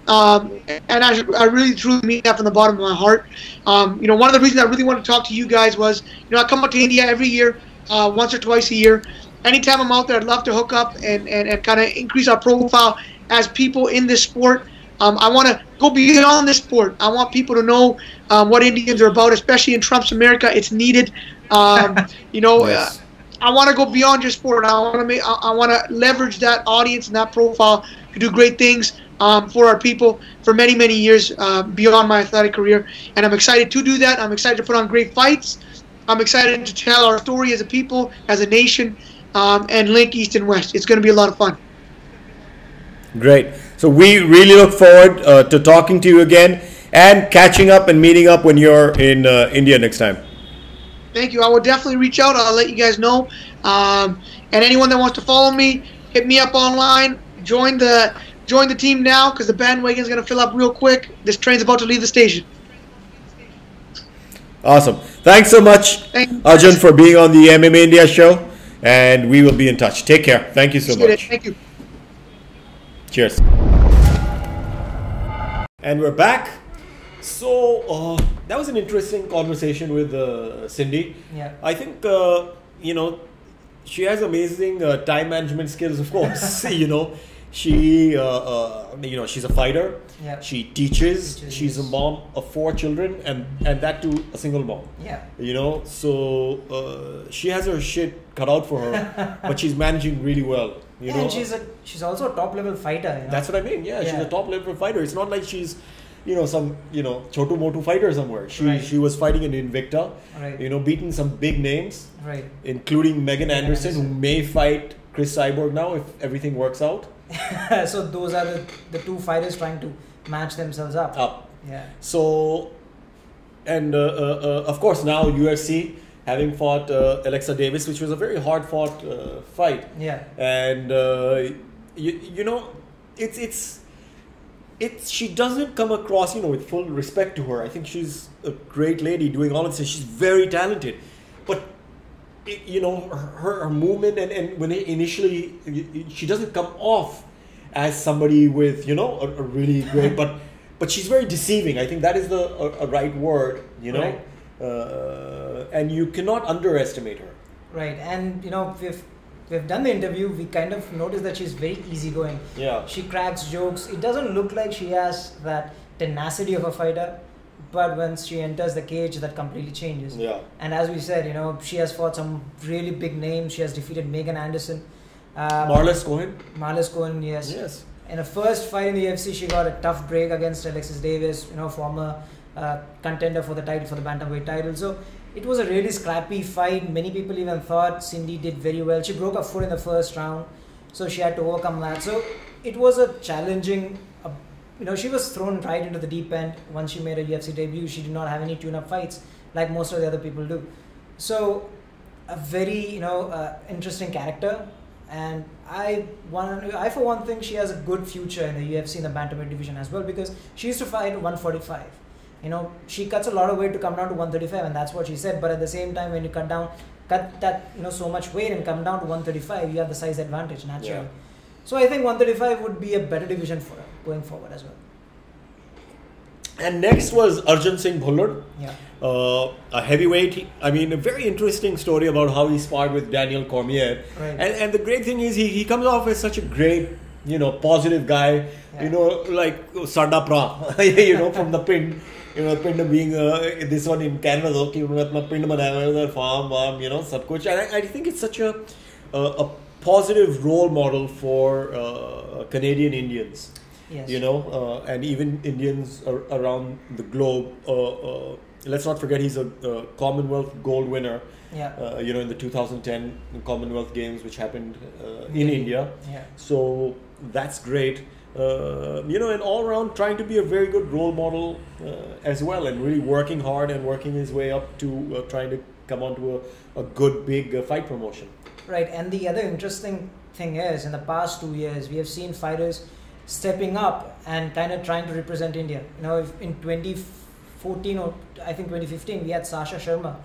And I really truly mean that from the bottom of my heart. One of the reasons I really wanted to talk to you guys was, I come out to India every year, once or twice a year. Anytime I'm out there, I'd love to hook up and kind of increase our profile as people in this sport. I want to go beyond this sport. I want people to know what Indians are about, especially in Trump's America. It's needed. Yes. I want to go beyond your sport. I want to leverage that audience and that profile to do great things for our people for many, many years beyond my athletic career. And I'm excited to do that. I'm excited to put on great fights. I'm excited to tell our story as a people, as a nation, and link East and West. It's going to be a lot of fun. Great. So we really look forward to talking to you again and catching up and meeting up when you're in India next time. Thank you. I will definitely reach out. I'll let you guys know. And anyone that wants to follow me, hit me up online. Join the team now, because the bandwagon is going to fill up real quick. This train's about to leave the station. Awesome. Thanks so much, Arjun, for being on the MMA India show. And we will be in touch. Take care. Thank you so much. Thank you. Cheers. And we're back. So that was an interesting conversation with Cindy. Yeah. I think she has amazing time management skills. Of course, she she's a fighter. Yeah. She teaches. She's a mom of 4 children, and that too a single mom. Yeah. So she has her shit cut out for her, but she's managing really well. And she's also a top level fighter. That's what I mean. Yeah, she's a top level fighter. It's not like she's some chotu motu fighter somewhere. She was fighting in Invicta. Right. Beating some big names. Right. Including Megan Anderson, who may fight Chris Cyborg now if everything works out. So those are the 2 fighters trying to match themselves up. Yeah. So, and of course now UFC, having fought Alexa Davis, which was a very hard fought fight. Yeah. And she doesn't come across with full respect to her. I think she's a great lady doing all of this. She's very talented, but her movement and when initially she doesn't come off as somebody with a really great but she's very deceiving. I think that is a right word. Right. And you cannot underestimate her. Right. And we've done the interview. We kind of noticed that she's very easygoing. Yeah. She cracks jokes. It doesn't look like she has that tenacity of a fighter, but once she enters the cage, that completely changes. Yeah. And as we said, she has fought some really big names. She has defeated Megan Anderson. Marlis Cohen. Marlis Cohen, yes. Yes. In her first fight in the UFC, she got a tough break against Alexis Davis, former contender for the title, for the bantamweight title. So it was a really scrappy fight. Many people even thought Cindy did very well. She broke her foot in the first round, so she had to overcome that. So it was a challenging. She was thrown right into the deep end. Once she made her UFC debut, she did not have any tune-up fights like most of the other people do. So a very interesting character. And I for one think she has a good future in the UFC in the bantamweight division as well, because she used to fight 145. She cuts a lot of weight to come down to 135, and that's what she said. But at the same time, when you cut that so much weight and come down to 135, you have the size advantage naturally. Yeah. So I think 135 would be a better division for her going forward as well. And next was Arjun Singh Bhullard, Yeah. a heavyweight. A very interesting story about how he sparred with Daniel Cormier. Right. And the great thing is he comes off as such a great, positive guy. Yeah. Like Sada Pra, from the Pind. Pind being this one in Canada, Pind banaya farm, sab kuch. And I think it's such a positive role model for Canadian Indians. Yes. And even Indians around the globe. Let's not forget he's a Commonwealth gold winner. Yeah. In the 2010 Commonwealth Games, which happened in India. Yeah. So that's great. And all around trying to be a very good role model as well, and really working hard and working his way up to trying to come onto a good big fight promotion. Right. And the other interesting thing is, in the past 2 years, we have seen fighters stepping up and kind of trying to represent India. If in 2014 or I think 2015, we had Sasha Sharma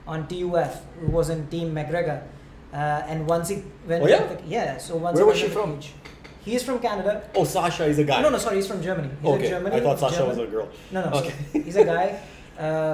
on TUF, who was in Team McGregor. And once he went, Oh, yeah? So once Where he was went she to the from? cage, He's from Canada. Oh, Sasha is a guy. No, sorry, he's from Germany. He's Okay, a Germany, I thought Sasha German. was a girl. No. Okay. So he's a guy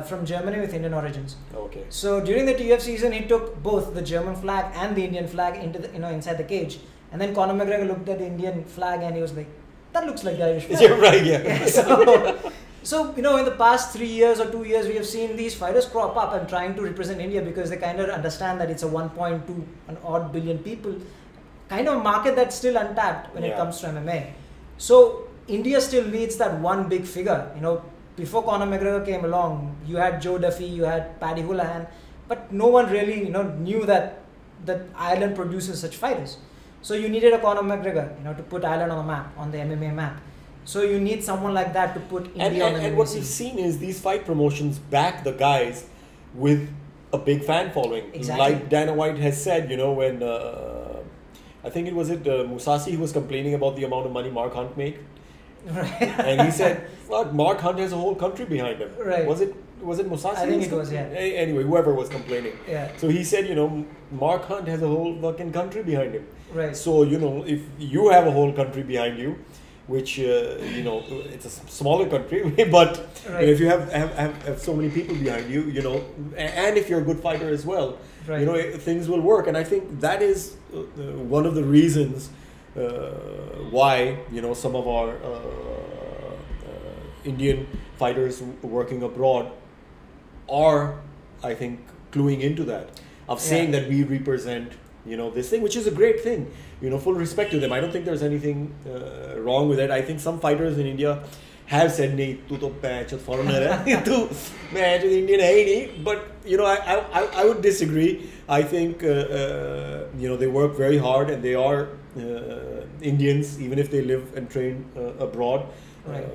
from Germany with Indian origins. Okay. So during the TUF season, he took both the German flag and the Indian flag into the, inside the cage. And then Conor McGregor looked at the Indian flag and he was like, "That looks like the Irish flag." You're right. Yeah. So in the past 3 years or 2 years, we have seen these fighters crop up and trying to represent India because they kind of understand that it's a 1.2 an odd billion people kind of market that's still untapped when it comes to MMA. So India still needs that one big figure. Before Conor McGregor came along, you had Joe Duffy, you had Paddy Holohan, but no one really knew that Ireland produces such fighters. So you needed a Conor McGregor, to put Ireland on the map, on the MMA map. So you need someone like that to put India on the And what we've seen is these fight promotions back the guys with a big fan following. Exactly. Like Dana White has said, when I think Musasi was complaining about the amount of money Mark Hunt made. Right. And he said, "Look, Mark Hunt has a whole country behind him." Right. Was it Musasi? I think it was, yeah. Anyway, whoever was complaining. Yeah. So he said, Mark Hunt has a whole fucking country behind him. Right. So, if you have a whole country behind you, which, it's a smaller country, but right. if you have so many people behind you, and if you're a good fighter as well, right. things will work. And I think that is one of the reasons why, some of our Indian fighters working abroad are, I think, cluing into that, of saying that we represent, this thing, which is a great thing. Full respect to them. I don't think there's anything wrong with it. I think some fighters in India have said, "Nee, tu to patch foreigner hai, tu match Indian hai nahi." But I would disagree. I think they work very hard and they are Indians, even if they live and train abroad. Right.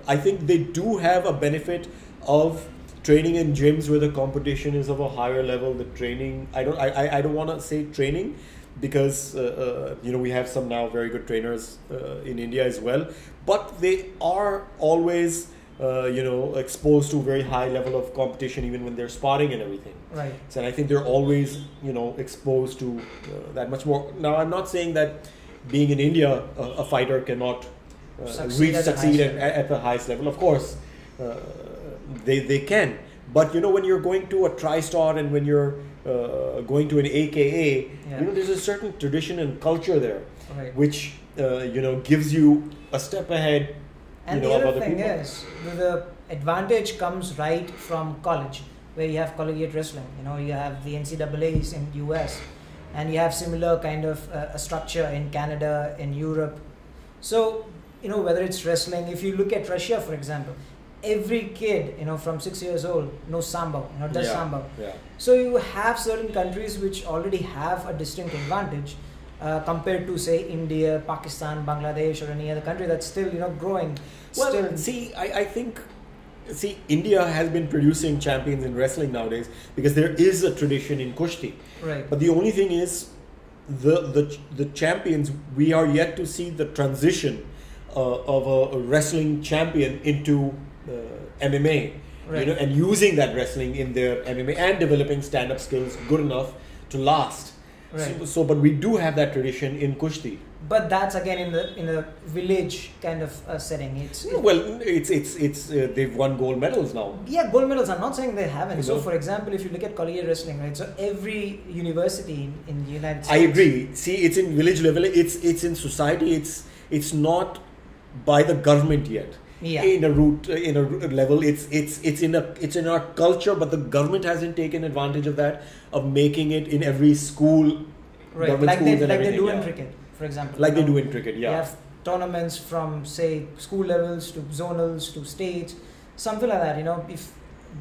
I think they do have a benefit of training in gyms where the competition is of a higher level. The training, I don't want to say training, because we have some now very good trainers in India as well, but they are always exposed to a very high level of competition even when they're sparring and everything. Right. So, and I think they're always exposed to that much more. Now, I'm not saying that being in India a fighter cannot succeed at the highest level. Of course they can, but when you're going to a TriStar and when you're going to an AKA, there's a certain tradition and culture there, right. which gives you a step ahead. And the other thing is, the advantage comes right from college, where you have collegiate wrestling. You have the NCAAs in US, and you have similar kind of a structure in Canada, in Europe. So whether it's wrestling, if you look at Russia, for example, every kid from 6 years old knows sambo, does sambo. Yeah. So you have certain countries which already have a distinct advantage compared to, say, India, Pakistan, Bangladesh, or any other country that's still growing. Well, I think India has been producing champions in wrestling nowadays because there is a tradition in Kushti. Right. But the only thing is, the champions, we are yet to see the transition of a wrestling champion into MMA, right. And using that wrestling in their MMA and developing stand-up skills good enough to last. Right. So, but we do have that tradition in Kushti. But that's again in a village kind of setting. It's they've won gold medals now. Yeah, gold medals. I'm not saying they haven't. So, for example, if you look at collegiate wrestling, right? So every university in the United States. I agree. See, it's in village level. It's in society. It's not by the government yet. Yeah. In a level, it's in our culture, but the government hasn't taken advantage of that, of making it in every school. Right. Like they do in cricket, for example. Like they do in cricket, yeah. You have tournaments from, say, school levels to zonals to states, something like that. If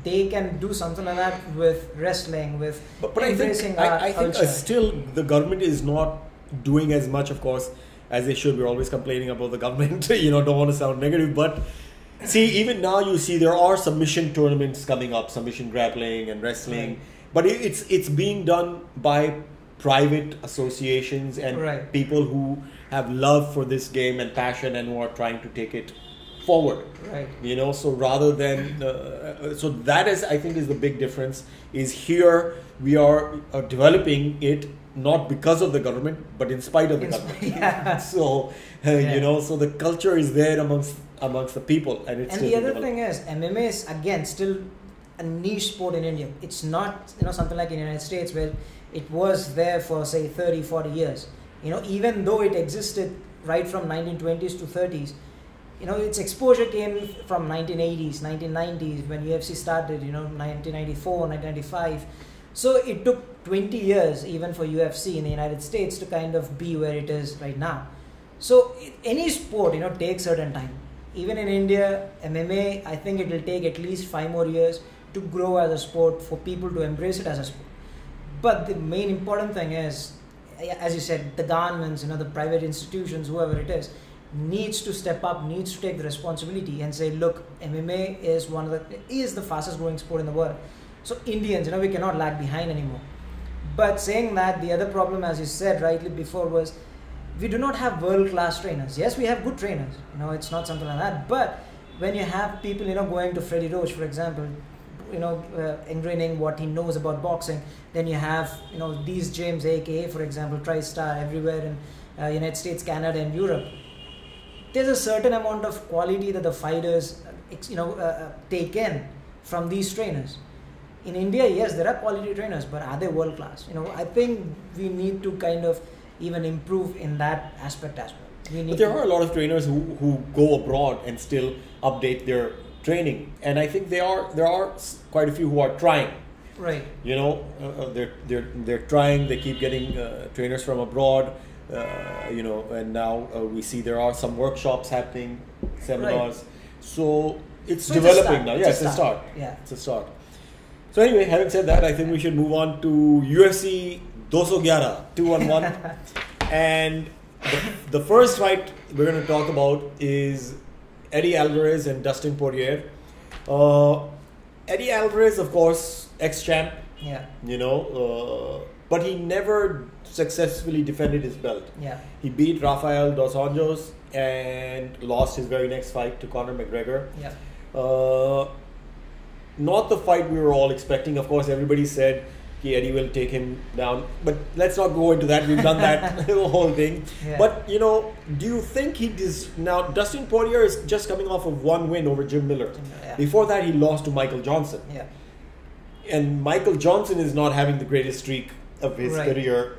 they can do something like that with wrestling, with but embracing I think culture. Still the government is not doing as much, of course, as they should. We're always complaining about the government, don't want to sound negative, but see, even now you see there are submission tournaments coming up, submission grappling and wrestling, right. but it's being done by private associations and right. people who have love for this game and passion and who are trying to take it forward. Right. So rather than so that is, I think, is the big difference. Is here we are developing it not because of the government, but in spite of the government. Yeah. So so the culture is there amongst the people, and it's. And the other thing is, MMA is again still a niche sport in India. It's not something like in the United States where it was there for say 30, 40 years. Even though it existed right from 1920s to 30s. Its exposure came from 1980s, 1990s when UFC started, 1994, 1995. So it took 20 years even for UFC in the United States to kind of be where it is right now. So any sport, takes certain time. Even in India, MMA, I think it will take at least 5 more years to grow as a sport for people to embrace it as a sport. But the main important thing is, as you said, the governments, the private institutions, whoever it is, needs to step up, needs to take the responsibility and say, look, MMA is the fastest growing sport in the world. So Indians, we cannot lag behind anymore. But saying that, the other problem, as you said rightly before, was we do not have world-class trainers. Yes, we have good trainers. It's not something like that. But when you have people, going to Freddie Roach, for example, ingraining what he knows about boxing, then you have, these James, aka, for example, TriStar everywhere in United States, Canada, and Europe. There's a certain amount of quality that the fighters, take in from these trainers. In India, yes, there are quality trainers, but are they world class? I think we need to kind of even improve in that aspect as well. But there are a lot of trainers who go abroad and still update their training, and I think there are quite a few who are trying. Right. They're trying. They keep getting trainers from abroad. And now we see there are some workshops happening, seminars. Right. So it's developing now. Yeah, it's a start. Yeah, it's a start. So anyway, having said that, I think we should move on to UFC 211, and the first fight we're going to talk about is Eddie Alvarez and Dustin Poirier. Eddie Alvarez, of course, ex-champ. Yeah. But he never successfully defended his belt. Yeah. He beat Rafael Dos Anjos and lost his very next fight to Conor McGregor. Yeah. Not the fight we were all expecting. Of course, everybody said Eddie will take him down. But let's not go into that. We've done that whole thing. Yeah. But, do you think now Dustin Poirier is just coming off of one win over Jim Miller. Yeah. Before that, he lost to Michael Johnson. Yeah. And Michael Johnson is not having the greatest streak of his Right. career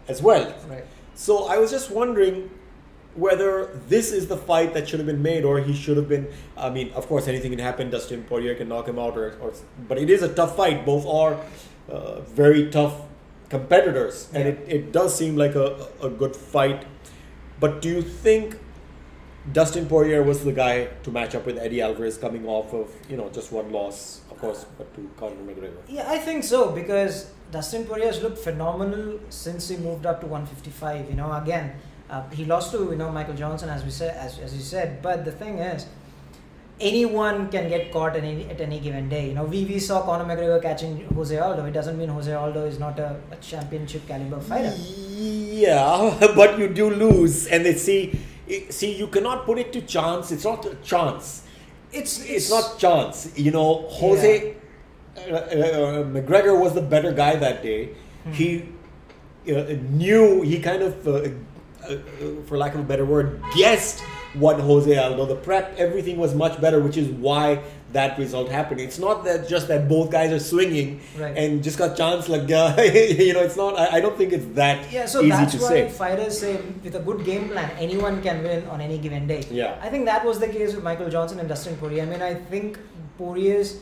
as well. Right. So I was just wondering whether this is the fight that should have been made, or he should have been. I mean, of course, anything can happen. Dustin Poirier can knock him out, but it is a tough fight. Both are very tough competitors, and it does seem like a good fight. But do you think Dustin Poirier was the guy to match up with Eddie Alvarez, coming off of just one loss, of course, but to Conor McGregor? Yeah, I think so, because Dustin Poirier has looked phenomenal since he moved up to 155. Again, he lost to Michael Johnson, as we said, as you said. But the thing is, anyone can get caught at any given day. We saw Conor McGregor catching Jose Aldo. It doesn't mean Jose Aldo is not a championship caliber fighter. Yeah, but you do lose, and they see you cannot put it to chance. It's not a chance. It's not chance. Jose McGregor was the better guy that day. He knew, he kind of, for lack of a better word, guessed what Jose Aldo, the prep, everything was much better, which is why that result happened. It's not that just that both guys are swinging and just got chance like, it's not, I don't think it's that easy to say. So that's why fighters say with a good game plan, anyone can win on any given day. Yeah. I think that was the case with Michael Johnson and Dustin Poirier. I mean, I think Poirier's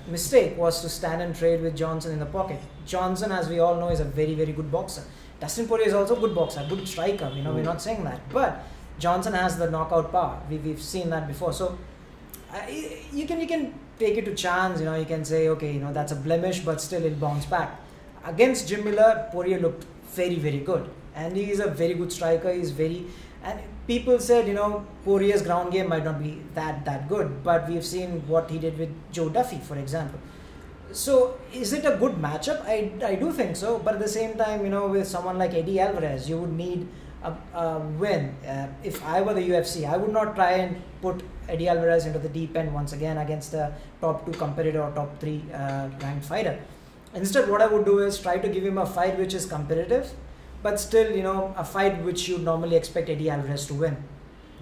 mistake was to stand and trade with Johnson in the pocket. Johnson, as we all know, is a very, very good boxer. Dustin Poirier is also a good boxer, good striker. We're not saying that, but Johnson has the knockout power. We've seen that before. So you can take it to chance. You can say, okay, that's a blemish, but still it bounced back. Against Jim Miller, Poirier looked very, very good, and he is a very good striker. And people said, Poirier's ground game might not be that good, but we've seen what he did with Joe Duffy, for example. So is it a good matchup? I do think so, but at the same time, with someone like Eddie Alvarez, you would need win. If I were the UFC, I would not try and put Eddie Alvarez into the deep end once again against a top 2 competitor or top 3 ranked fighter. Instead, what I would do is try to give him a fight which is competitive, but still, a fight which you normally expect Eddie Alvarez to win.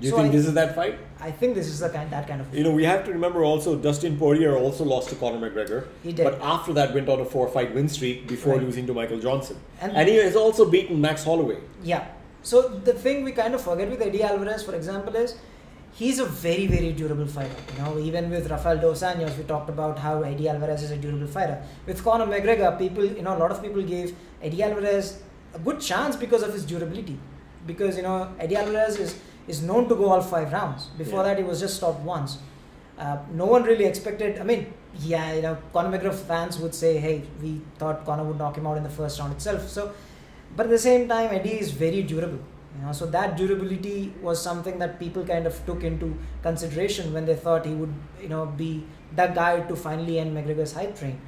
Do you think this is that fight? I think this is that kind of fight. We have to remember also Dustin Poirier also lost to Conor McGregor. He did. But after that went on a 4-fight win streak before Right. losing to Michael Johnson. And he has also beaten Max Holloway. Yeah. So the thing we kind of forget with Eddie Alvarez, for example, is he's a very, very durable fighter. Even with Rafael Dos Anjos, we talked about how Eddie Alvarez is a durable fighter. With Conor McGregor, people, a lot of people gave Eddie Alvarez a good chance because of his durability. Because, Eddie Alvarez is known to go all 5 rounds. Before that, he was just stopped once. No one really expected, Conor McGregor fans would say, hey, we thought Conor would knock him out in the first round itself. So, but at the same time, Eddie is very durable. So that durability was something that people kind of took into consideration when they thought he would, be the guy to finally end McGregor's hype train.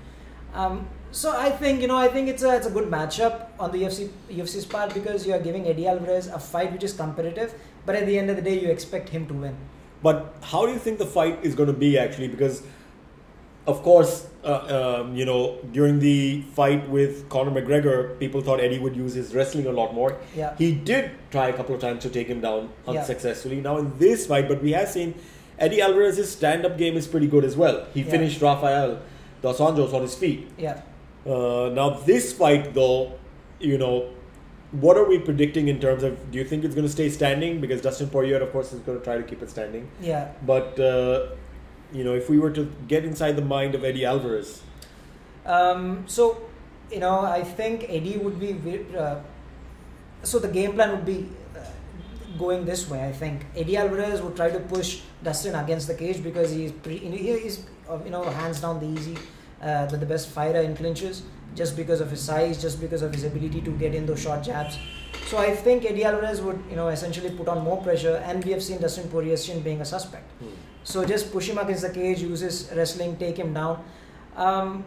So I think it's a good matchup on the UFC's part, because you are giving Eddie Alvarez a fight which is competitive, but at the end of the day, you expect him to win. But how do you think the fight is going to be actually? Because, of course, during the fight with Conor McGregor, people thought Eddie would use his wrestling a lot more. Yeah. He did try a couple of times to take him down unsuccessfully. Now in this fight, but we have seen Eddie Alvarez's stand-up game is pretty good as well. He finished Rafael Dos Anjos on his feet. Yeah. Now this fight, though, what are we predicting in terms of, do you think it's going to stay standing? Because Dustin Poirier, of course, is going to try to keep it standing. Yeah. But, if we were to get inside the mind of Eddie Alvarez. I think Eddie would be... so the game plan would be going this way, I think. Eddie Alvarez would try to push Dustin against the cage because he's hands down the best fighter in clinches, just because of his size, just because of his ability to get in those short jabs. So I think Eddie Alvarez would, essentially put on more pressure, and we have seen Dustin Poirier's chin being a suspect. So just push him against the cage, use his wrestling, take him down. I'm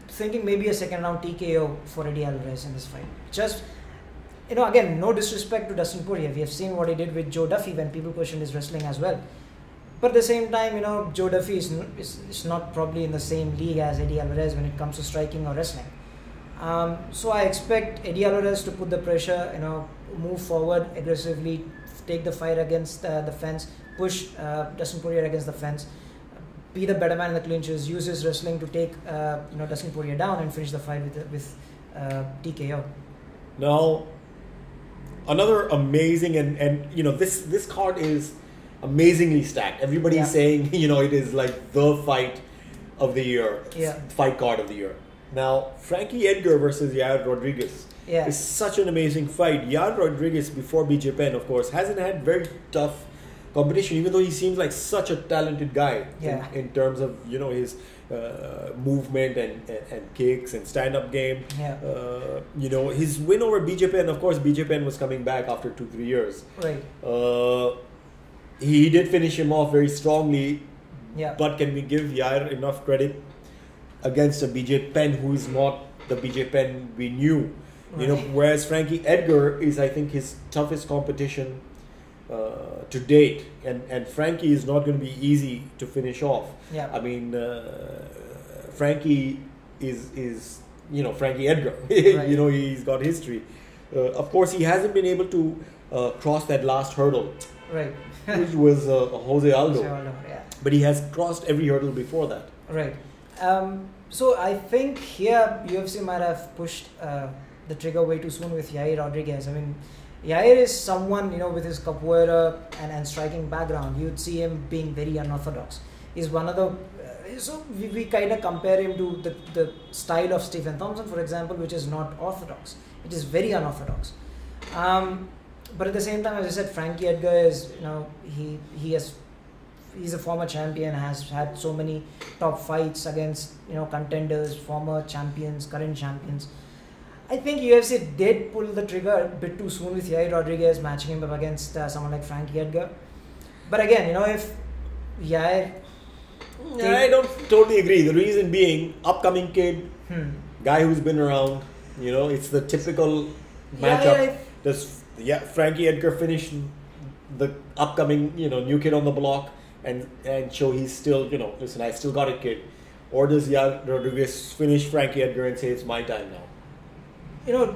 thinking maybe a second round TKO for Eddie Alvarez in this fight. Just, again, no disrespect to Dustin Poirier. We have seen what he did with Joe Duffy when people questioned his wrestling as well. But at the same time, Joe Duffy is not probably in the same league as Eddie Alvarez when it comes to striking or wrestling. So I expect Eddie Alvarez to put the pressure, move forward aggressively, take the fight against the fence, push Dustin Poirier against the fence, be the better man in the clinches, use his wrestling to take Dustin Poirier down and finish the fight with TKO. Now, another amazing and this card is amazingly stacked. Everybody is saying it is like the fight of the year, fight card of the year. Now, Frankie Edgar versus Yair Rodriguez is such an amazing fight. Yair Rodriguez, before BJ Penn, of course, hasn't had very tough competition, even though he seems like such a talented guy in terms of his movement and kicks and stand-up game. His win over BJ Penn, of course, BJ Penn was coming back after 2-3 years. Right. He did finish him off very strongly. Yeah. But can we give Yair enough credit against a BJ Penn who is not the BJ Penn we knew? Right. Whereas Frankie Edgar is, I think, his toughest competition to date, and Frankie is not going to be easy to finish off. Yeah. I mean, Frankie is Frankie Edgar. Right. He's got history. Of course, he hasn't been able to cross that last hurdle, Right. which was Jose Aldo. Yeah. But he has crossed every hurdle before that. Right. So I think here UFC might have pushed the trigger way too soon with Yair Rodriguez. I mean, Yair is someone, with his capoeira and striking background, you'd see him being very unorthodox. He's one of the... so we kind of compare him to the style of Stephen Thompson, for example, which is not orthodox. It is very unorthodox. But at the same time, as I said, Frankie Edgar is, he's a former champion, has had so many top fights against, contenders, former champions, current champions. I think UFC did pull the trigger a bit too soon with Yair Rodriguez, matching him up against someone like Frankie Edgar. But again, if Yair... I don't totally agree. The reason being, upcoming kid, guy who's been around, it's the typical matchup. There's yeah, Frankie Edgar finish the upcoming, new kid on the block and show he's still, listen, I still got it, kid? Or does Yair Rodriguez finish Frankie Edgar and say it's my time now?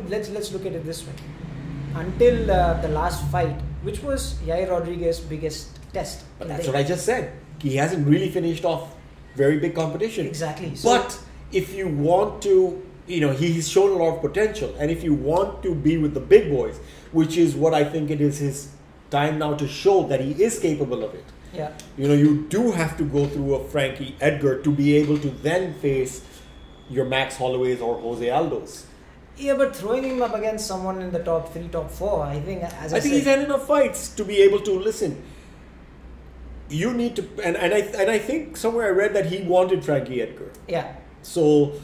Let's look at it this way. Until the last fight, which was Yair Rodriguez's biggest test. But that's what I just said. He hasn't really finished off very big competition. Exactly. But if you want to, he's shown a lot of potential. And if you want to be with the big boys, which is what I think it is his time now to show that he is capable of it. Yeah. You do have to go through a Frankie Edgar to be able to then face your Max Holloways or Jose Aldos. Yeah, but throwing him up against someone in the top 3, top 4, I think, I think he's had enough fights to be able to listen. You need to, and I think somewhere I read that he wanted Frankie Edgar. Yeah. So,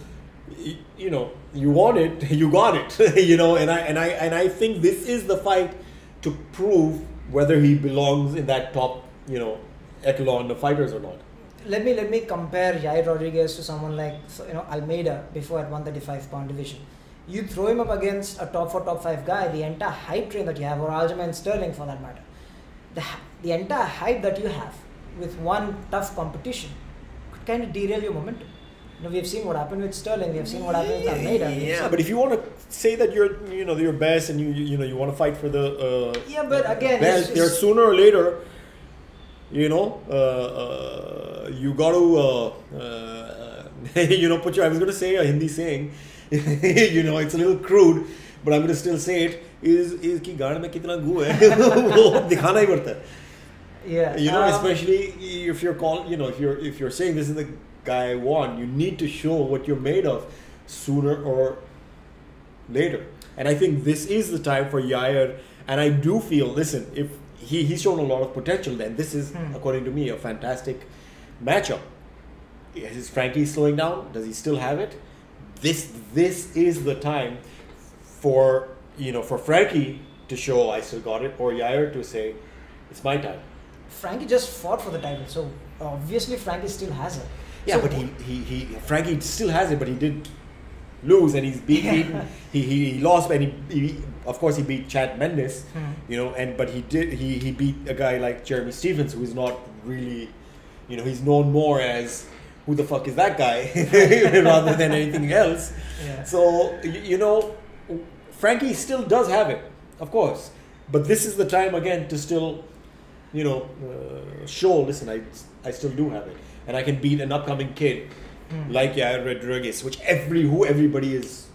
you want it, you got it. And I think this is the fight to prove whether he belongs in that top, echelon of fighters or not. Let me compare Yair Rodriguez to someone like Almeida before at 135-pound division. You throw him up against a top 4, top 5 guy, the entire hype train that you have, or Aljamain Sterling for that matter, the entire hype that you have with one tough competition could kind of derail your momentum. We have seen what happened with Sterling. We have seen what happened with Almeida. Yeah, but if you want to say that you're best and you want to fight for the but again, best, there's sooner or later, you got to put your. I was going to say a Hindi saying, it's a little crude, but I'm going to still say it. Is ki gaad mein kitna goo hai? वो दिखाना ही पड़ता है. Yeah. Especially if you're if you're saying this is the guy I want, you need to show what you're made of sooner or later. And I think this is the time for Yair. And I do feel, listen, if he's shown a lot of potential, then this is, according to me, a fantastic matchup. Is Frankie slowing down? Does he still have it? This is the time for Frankie to show I still got it, or Yair to say it's my time. Frankie just fought for the title, so obviously Frankie still has it. Yeah, so, but Frankie still has it, but he did lose, and he's beaten. he lost, and he of course he beat Chad Mendes, but he beat a guy like Jeremy Stephens, who is not really, he's known more as who the fuck is that guy rather than anything else. Yeah. So Frankie still does have it, of course, but this is the time again to still, show. Listen, I still do have it. And I can beat an upcoming kid like Yair Rodriguez, which everybody is,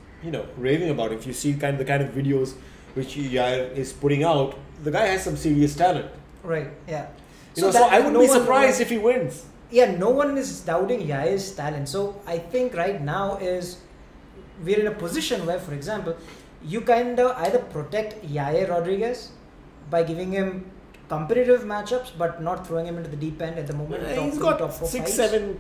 raving about. If you see the kind of videos which Yair is putting out, the guy has some serious talent. Right. Yeah. So I wouldn't be surprised if he wins. Yeah, no one is doubting Yair's talent. So I think right now we're in a position where, for example, you kind of either protect Yair Rodriguez by giving him competitive matchups, but not throwing him into the deep end at the moment. He's got top 7,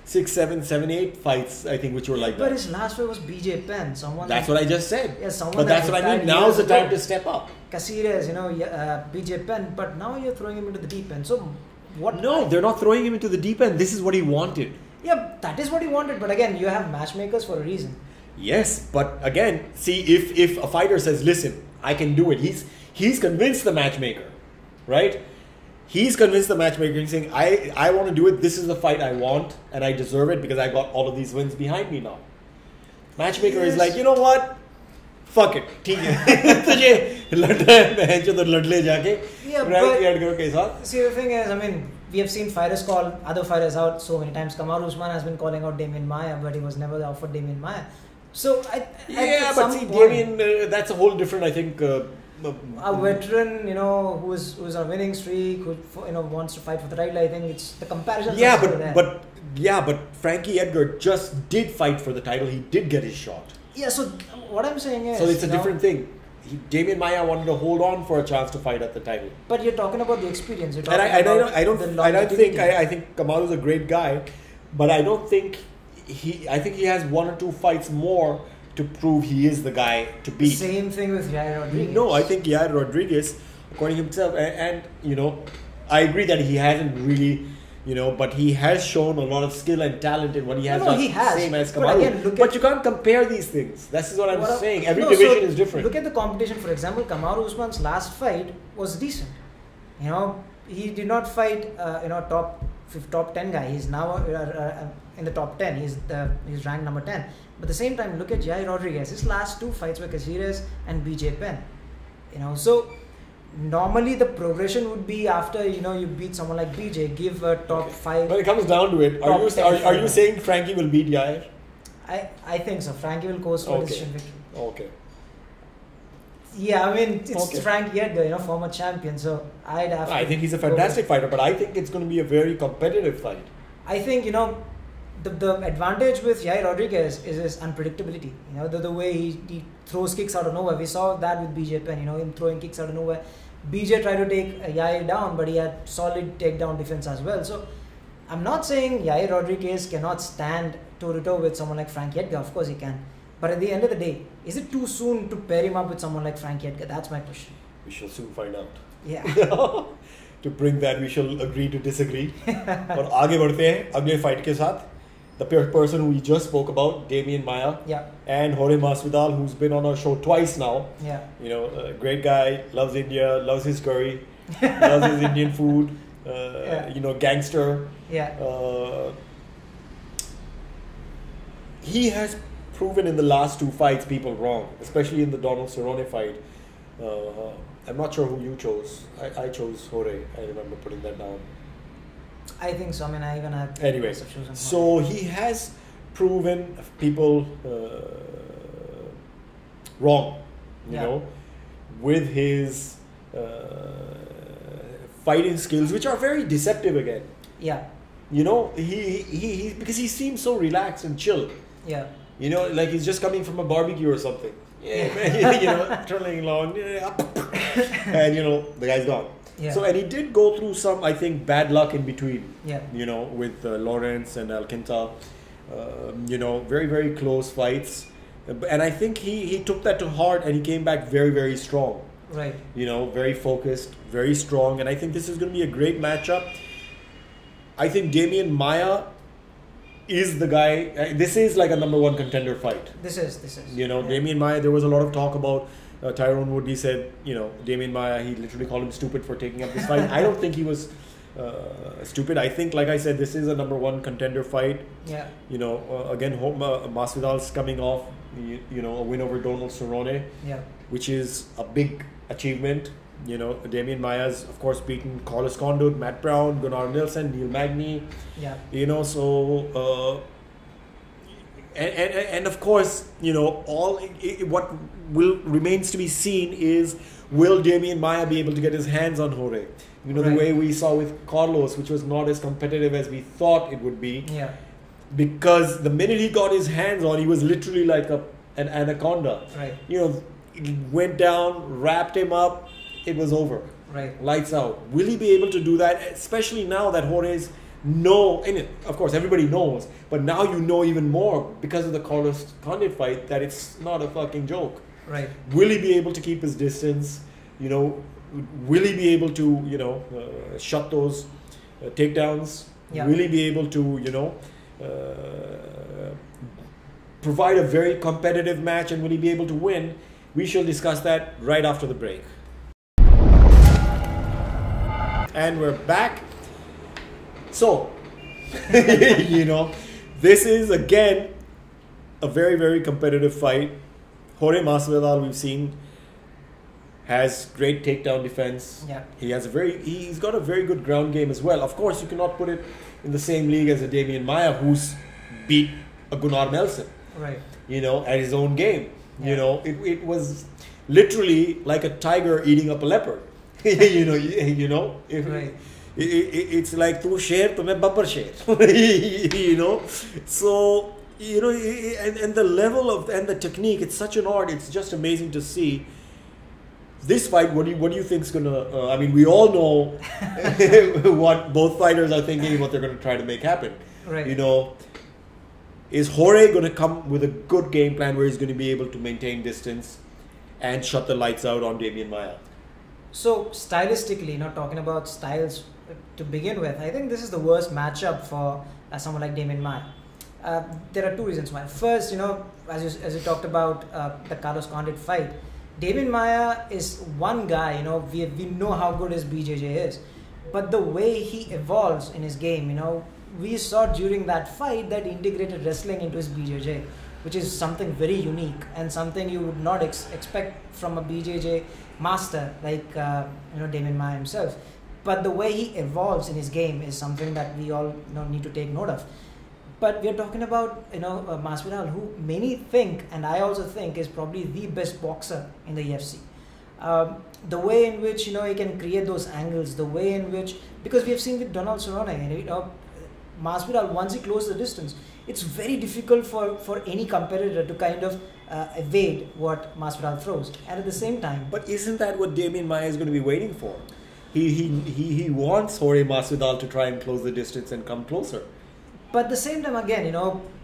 8 fights, I think, which were like that. But his last fight was BJ Penn. That's what I just said. Yeah, someone. But that's what I mean. Now's the time to step up. Caceres, BJ Penn, but now you're throwing him into the deep end. So what? No, they're not throwing him into the deep end. This is what he wanted. Yeah, that is what he wanted. But again, you have matchmakers for a reason. Yes, but again, see, if a fighter says, "Listen, I can do it," he's convinced the matchmaker. Right? He's convinced the matchmaker. He's saying, I want to do it. This is the fight I want, and I deserve it because I got all of these wins behind me now. Matchmaker is like, you know what? Fuck it. ठीक है. तुझे लड़ना है मैं जो तो लड़ ले जाके. Yeah, see, the thing is, we have seen fighters call other fighters out so many times. Kamaru Usman has been calling out Damian Maia, but he was never offered Damian Maia. So Damian, that's a whole different, I think. A veteran, who's on a winning streak, who wants to fight for the title. I think it's the comparison. But Frankie Edgar just did fight for the title. He did get his shot. Yeah. So what I'm saying is, so it's a different thing. Damian Maia wanted to hold on for a chance to fight at the title. But you're talking about the experience. I think Kamaru's a great guy, but I don't think I think he has 1 or 2 fights more to prove he is the guy to beat. Same thing with Yair Rodriguez. No, I think Yair Rodriguez, according to himself, and I agree that he hasn't really, but he has shown a lot of skill and talent in what he has No, done. he has. Same as But Kamaru. again, look But at- you can't compare these things. This is what I'm What saying. I- Every no, division so is different. Look at the competition. For example, Kamaru Usman's last fight was decent. He did not fight top 10 guy. He's now in the top 10. He's ranked number 10. But at the same time, look at Jair Rodriguez. His last two fights were Caceres and BJ Penn. So normally the progression would be after you beat someone like BJ, give a top 5. When it comes down to it, Top 10 are you fighter. saying Frankie will beat Yair? I think so. Frankie will coast for Okay. decision victory. Okay. Yeah, I mean it's Okay. Frankie Edgar, former champion. So I'd have. I to think he's a go with- fantastic fighter, but I think it's going to be a very competitive fight. I think the advantage with Yair Rodriguez is his unpredictability. The way he throws kicks out of nowhere. We saw that with BJ Penn. Him throwing kicks out of nowhere. BJ tried to take Yair down, but he had solid takedown defense as well. So I'm not saying Yair Rodriguez cannot stand toe to toe with someone like Frankie Edgar. Of course he can. But at the end of the day, is it too soon to pair him up with someone like Frankie Edgar? That's my question. We shall soon find out. Yeah. To bring that, we shall agree to disagree. और आगे बढ़ते हैं अगले fight के साथ. The person who we just spoke about, Damian Maia, Yeah. and Jorge Masvidal, who's been on our show twice now. Yeah. A great guy, loves India, loves his curry, loves his Indian food. Gangster. Yeah. He has proven in the last two fights people wrong, especially in the Donald Cerrone fight. I'm not sure who you chose. I chose Jorge. I remember putting that down. I think so. I mean, I even have. Anyway, chosen Jorge. so he has proven people wrong, Yeah. with his fighting skills, which are very deceptive again. Yeah. He because he seems so relaxed and chill. Yeah. Like he's just coming from a barbecue or something. Yeah, man, turning along, and the guy's gone. Yeah. So, and he did go through some, I think, bad luck in between. Yeah. With Lawrence and Alcantara, very, very close fights. And I think he took that to heart and he came back very, very strong. Right. Very focused, very strong. And I think this is going to be a great matchup. I think Damian Maia is the guy. This is like a number one contender fight. This is. Yeah. Damian Maia, there was a lot of talk about Tyrone Woodley said, Damian Maia, he literally called him stupid for taking up this fight. I don't think he was stupid. I think, like I said, this is a number one contender fight. Yeah. Again, Masvidal's coming off, a win over Donald Cerrone, Yeah. which is a big achievement. Damian Maia's, of course, beaten Carlos Condit, Matt Brown, Gunnar Nelson, Neil Magny. Yeah. And of course, what remains to be seen is, will Damian Maia be able to get his hands on Jorge? The Right. way we saw with Carlos, which was not as competitive as we thought it would be. Yeah. Because the minute he got his hands on, he was literally like an anaconda. Right. He went down, wrapped him up, it was over. Right. Lights out. Will he be able to do that? Especially now that Jorge's and of course everybody knows, but now even more because of the Carlos Condit fight that it's not a fucking joke. Right. Will he be able to keep his distance? Will he be able to shut those takedowns? Yeah. Will he be able to provide a very competitive match, and will he be able to win? We shall discuss that right after the break. And we're back. So, this is again a very, very competitive fight. Jorge Masvidal, we've seen, has great takedown defense. Yeah. He's got a very good ground game as well. Of course, you cannot put it in the same league as a Damian Maia, who's beat a Gunnar Nelson. Right. At his own game. Yeah. It was literally like a tiger eating up a leopard. Right. It's like tu sher to main babbar sher. So and the level of and the technique, it's such an art. It's just amazing to see. This fight, what do you think is gonna? We all know what both fighters are thinking, what they're gonna try to make happen. Right. Is Jorge gonna come with a good game plan where he's gonna be able to maintain distance and shut the lights out on Damian Maia? So stylistically, talking about styles to begin with, I think this is the worst matchup for someone like Damian Maia. There are two reasons why. First, as you talked about the Carlos Condit fight, Damian Maia is one guy. We know how good his BJJ is, but the way he evolves in his game, we saw during that fight that he integrated wrestling into his BJJ, which is something very unique and something you would not expect from a BJJ master like Damian Maia himself. But the way he evolves in his game is something that we all need to take note of. But we are talking about Masvidal, who many think, and I also think, is probably the best boxer in the UFC. The way in which he can create those angles, the way in which, because we have seen with Donald Cerrone, Masvidal, once he closes the distance, it's very difficult for any competitor to kind of evade what Masvidal throws. And at the same time, but isn't that what Damian Maia is going to be waiting for? He wants Jorge Masvidal to try and close the distance and come closer. But at the same time, again,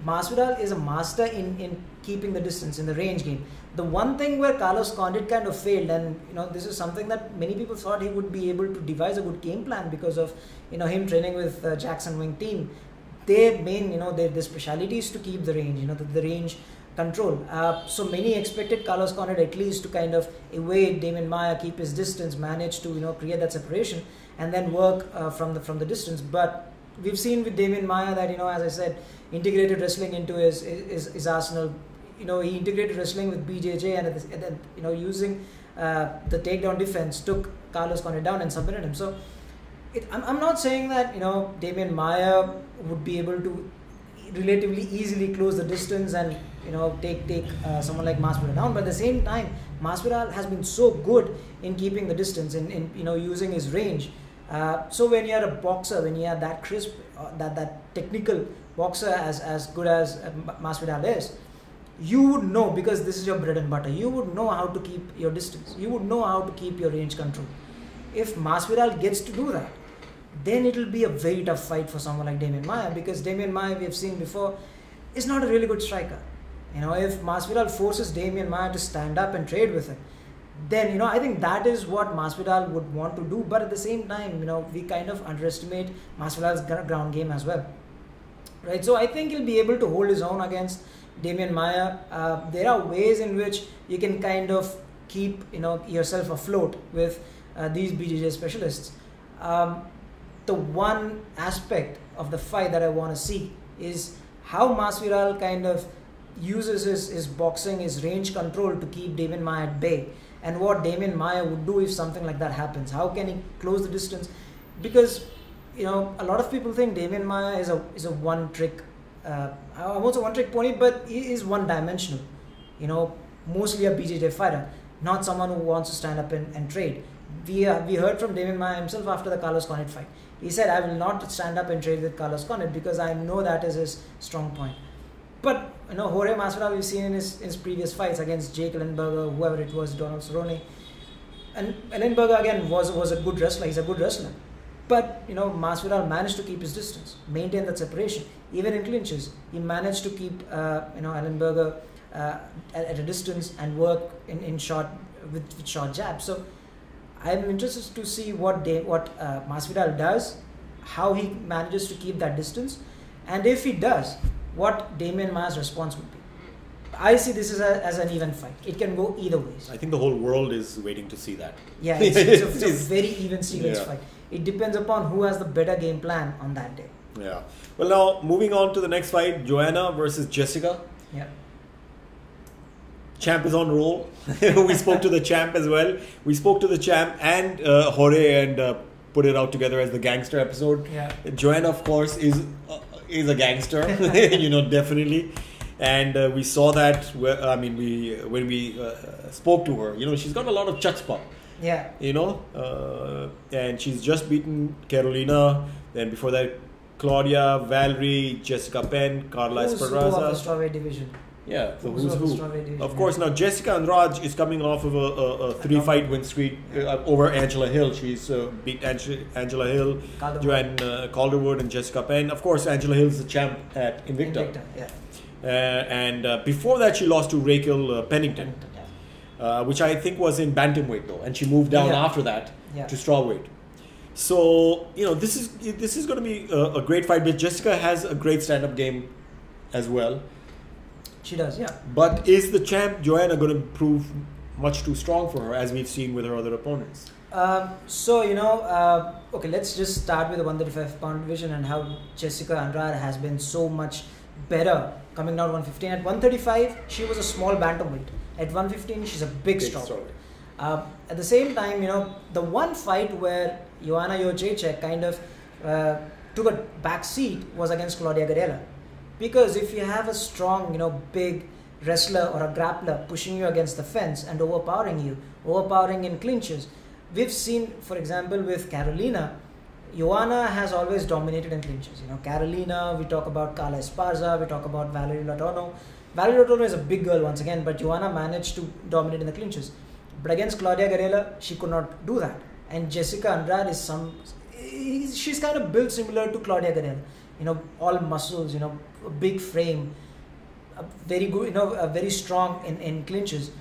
Masvidal is a master in keeping the distance in the range game. The one thing where Carlos Condit kind of failed, and this is something that many people thought he would be able to devise a good game plan because of him training with Jackson Wing team. Their main their speciality is to keep the range, the range control. So many expected Carlos Condit at least to kind of evade Damian Maia, keep his distance, manage to create that separation, and then work from the distance. But we've seen with Damian Maia that as I said, integrated wrestling into his arsenal. He integrated wrestling with BJJ, and then using the takedown defense took Carlos Condit down and submitted him. So I'm not saying that Damian Maia would be able to relatively easily close the distance and take someone like Masvidal down, but at the same time, Masvidal has been so good in keeping the distance, in using his range. So when you are a boxer, when you are that crisp, that technical boxer as good as Masvidal is, you would know, because this is your bread and butter, you would know how to keep your distance. You would know how to keep your range control. If Masvidal gets to do that, then it will be a very tough fight for someone like Damian Maia, because Damian Maia, we have seen before, is not a really good striker. If Masvidal forces Damian Maia to stand up and trade with him, then I think that is what Masvidal would want to do. But at the same time, we kind of underestimate Masvidal's ground game as well, right? So I think he'll be able to hold his own against Damian Maia. There are ways in which you can kind of keep yourself afloat with these BJJ specialists. The one aspect of the fight that I want to see is how Masvidal kind of uses his boxing, his range control to keep Damian Maia at bay, and what Damian Maia would do if something like that happens. How can he close the distance? Because a lot of people think Damian Maia is a one trick. I won't say one trick pony, but he is one dimensional. Mostly a BJJ fighter, not someone who wants to stand up and trade. We heard from Damian Maia himself after the Carlos Condit fight. He said, "I will not stand up and trade with Carlos Condit because I know that is his strong point." But Jorge Masvidal, we've seen in his previous fights against Jake Ellenberger, whoever it was, Donald Cerrone, and Ellenberger again was a good wrestler. He's a good wrestler, but Masvidal managed to keep his distance, maintain that separation. Even in clinches, he managed to keep Ellenberger at a distance and work in short with short jabs. So I'm interested to see what Masvidal does, how he manages to keep that distance, and if he does, what Damian Maia's response would be. I see this as an even fight. It can go either ways. I think the whole world is waiting to see that. Yeah, it's a very even Stevens fight. It depends upon who has the better game plan on that day. Yeah. Well, now moving on to the next fight, Joanna versus Jessica. Yeah. Champ is on roll. We spoke to the champ as well. We spoke to the champ and Jorge and put it out together as the gangster episode. Yeah. Joanna, of course, is a gangster, definitely. And we saw that. When we spoke to her, she's got a lot of chutzpah. Yeah. And she's just beaten Carolina. Then before that, Claudia, Valerie, Jessica Penn, Carla Esparza. Who's who of the strawweight division? Yeah, the who's who. Of course, now Jessica Andrade is coming off of a 3-fight win streak over Angela Hill. She's beat Angela Hill, Joanne Calderwood, and Jessica Penn. Of course, Angela Hill is the champ at Invicta. And before that, she lost to Raquel Pennington, which I think was in bantamweight though, and she moved down after that to strawweight. So this is going to be a great fight. But Jessica has a great stand-up game as well. She does, yeah. But is the champ Joanna going to prove much too strong for her, as we've seen with her other opponents? Okay, let's just start with the 135-pound division and how Jessica Andrade has been so much better coming down 115. At 135, she was a small bantamweight. At 115, she's a big stalwart. At the same time, the one fight where Joanna Jędrzejczyk kind of took a back seat was against Claudia Gadelha. Because if you have a strong, big wrestler or a grappler pushing you against the fence and overpowering in clinches, we've seen, for example, with Carolina, Joanna has always dominated in clinches. Carolina, we talk about Carla Esparza, we talk about Valerie Letourneau. Valerie Letourneau is a big girl once again, but Joanna managed to dominate in the clinches. But against Claudia Gadelha, she could not do that. And Jessica Andrade is she's kind of built similar to Claudia Gadelha. All muscles, a big frame, very good, very strong in clinches.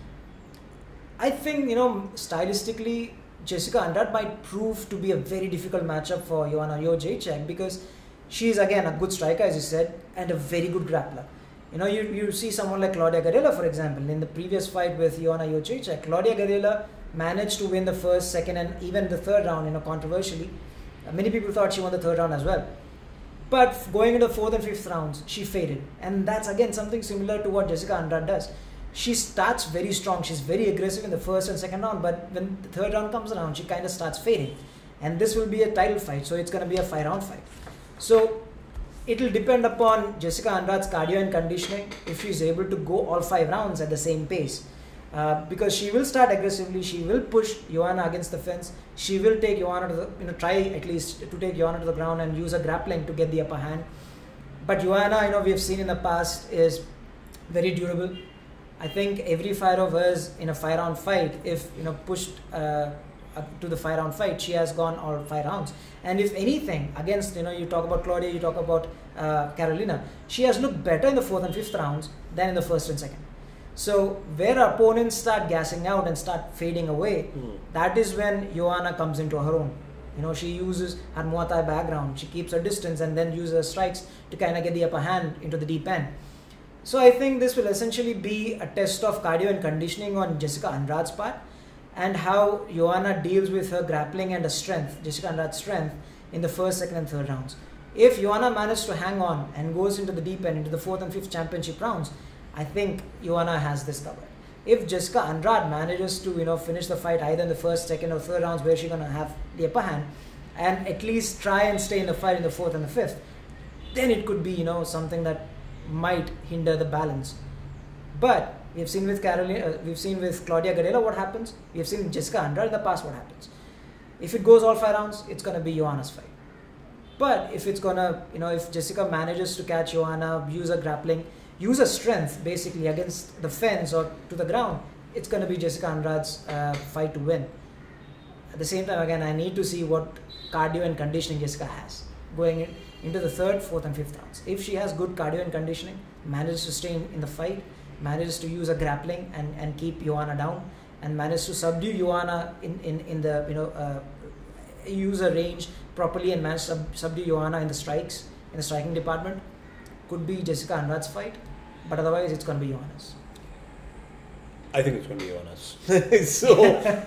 I think, stylistically, Jessica Andrade might prove to be a very difficult matchup for Joanna Jędrzejczyk because she is again a good striker, as you said, and a very good grappler. You see someone like Claudia Gadelha, for example, in the previous fight with Joanna Jędrzejczyk, Claudia Gadelha managed to win the first, second, and even the third round, controversially. Many people thought she won the third round as well. But going into the fourth and fifth rounds, she faded. And that's again something similar to what Jessica Andrade does. She starts very strong. She's very aggressive in the first and second round. But when the third round comes around, she kind of starts fading. And this will be a title fight. So it's going to be a 5-round fight. So it will depend upon Jessica Andrade's cardio and conditioning if she's able to go all 5 rounds at the same pace. Because she will start aggressively, she will push Joanna against the fence. She will take Joanna to the, try at least to take Joanna to the ground and use her grappling to get the upper hand. But Joanna, we have seen in the past, is very durable. I think every fight of hers in a 5-round fight, if pushed to the 5-round fight, she has gone all 5 rounds. And if anything, against you talk about Claudia, you talk about Carolina, she has looked better in the 4th and 5th rounds than in the 1st and 2nd. So where opponents start gassing out and start fading away, that is when Joanna comes into her own. She uses her Muay Thai background, she keeps her distance and then uses her strikes to kind of get the upper hand into the deep end. So I think this will essentially be a test of cardio and conditioning on Jessica Andrade's part and how Joanna deals with her grappling and her strength, Jessica Andrade's strength, in the 1st, 2nd and 3rd rounds. If Joanna manages to hang on and goes into the deep end, into the 4th and 5th championship rounds, I think Joanna has this covered. If Jessica Andrade manages to finish the fight either in the 1st, 2nd or 3rd rounds where she's going to have the upper hand and at least try and stay in the fight in the 4th and the 5th, then it could be something that might hinder the balance. But we've seen with we've seen with Claudia Gadelha what happens. We've seen with Jessica Andrade in the past what happens. If it goes all 5 rounds, it's going to be Joanna's fight. But if it's going to, if Jessica manages to catch Joanna, use her grappling, use her strength basically against the fence or to the ground, it's going to be Jessica Andrade's fight to win. At the same time, again, I need to see what cardio and conditioning Jessica has going into the 3rd, 4th and 5th rounds. If she has good cardio and conditioning, manages to stay in the fight, manages to use her grappling and keep Joanna down, and manages to subdue Joanna in the, use her range properly and manage to subdue Joanna in the strikes, in the striking department, could be Jessica Andrade's fight, but otherwise it's going to be Joanna's. I think it's going to be Joanna's. So,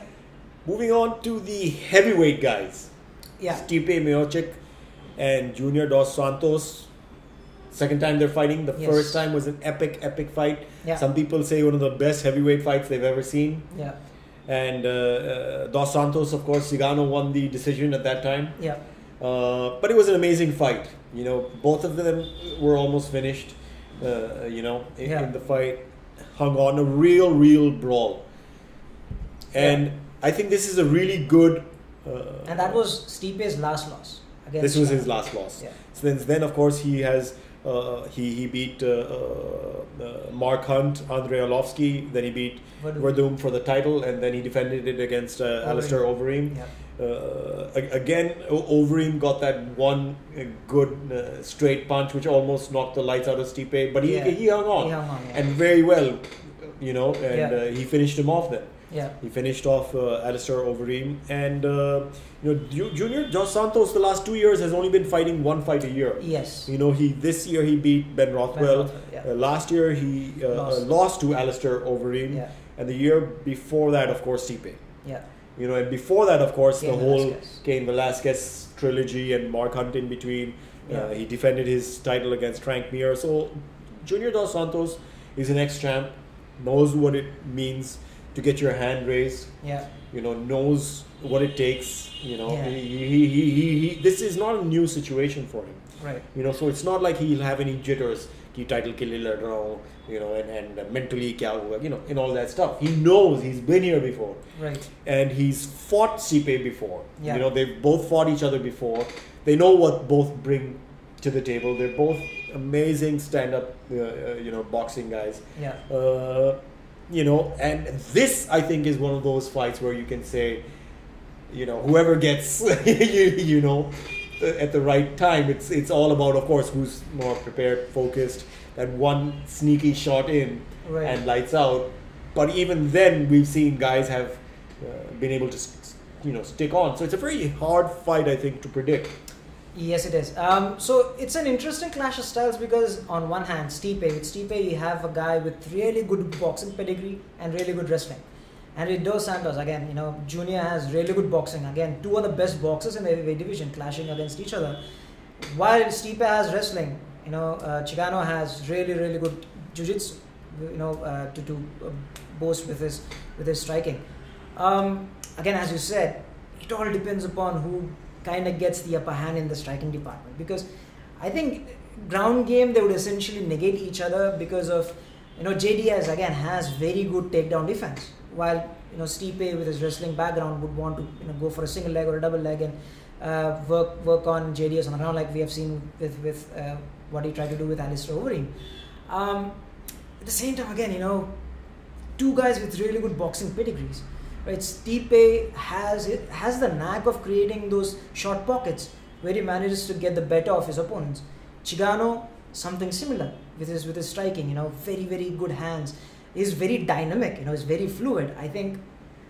moving on to the heavyweight guys. Yeah. Stipe Miocic and Junior Dos Santos. Second time they're fighting. The first time was an epic fight. Yeah. Some people say one of the best heavyweight fights they've ever seen. Yeah. And Dos Santos, of course, Cigano won the decision at that time. Yeah. But it was an amazing fight. Both of them were almost finished. In the fight, hung on a real brawl. And I think this is a really good. And that was Stipe's last loss. This was his last loss. Yeah. So then of course he has he beat Mark Hunt, Andrei Arlovsky. Then he beat Verdum for the title, and then he defended it against Alistair Overeem. Yeah. Again, Overeem got that one good straight punch which almost knocked the lights out of Stipe, but he hung on, He hung on, and very well, and he finished him off then. Yeah. He finished off Alistair Overeem, and Junior Dos Santos the last 2 years has only been fighting one fight a year. Yes. This year he beat Ben Rothwell. Yeah. Last year he lost to Alistair Overeem, Yeah. and the year before that, of course, Stipe. Yeah. And before that, of course, Cain the whole Velasquez. Cain Velasquez trilogy and Mark Hunt in between. Yeah. He defended his title against Frank Mir. So Junior Dos Santos is an ex-champ, knows what it means to get your hand raised. Yeah. Knows what it takes. Yeah. He this is not a new situation for him. Right. So it's not like he'll have any jitters. Ki title ke liye lad raha hu, and mentally kya hua, and all that stuff. He knows, he's been here before. Right. And he's fought Stipe before. Yeah. They've both fought each other before. They know what both bring to the table. They're both amazing stand-up, boxing guys. Yeah. And this, I think, is one of those fights where you can say, whoever gets, at the right time. It's all about, of course, who's more prepared, focused, that one sneaky shot in Right. and lights out. But even then, we've seen guys have been able to, stick on. So it's a very hard fight, I think, to predict. Yes, it is. So it's an interesting clash of styles because on one hand, with Stipe, you have a guy with really good boxing pedigree and really good wrestling. And with Dos Santos, again, Junior has really good boxing. Again, two of the best boxers in the heavyweight division clashing against each other. While Stipe has wrestling, Chicano has really, really good jiu-jitsu, to boast with his striking. Again, as you said, it all depends upon who kind of gets the upper hand in the striking department, because I think ground game they would essentially negate each other because of JDS again has very good takedown defense, while Stipe with his wrestling background would want to go for a single leg or a double leg and work on JDS on the ground, like we have seen with what he tried to do with Alistair Overeem. At the same time, again, two guys with really good boxing pedigrees. Right, Stipe has the knack of creating those short pockets where he manages to get the better of his opponents. Chigano, something similar with his striking. Very, very good hands. He's very dynamic. He's very fluid. I think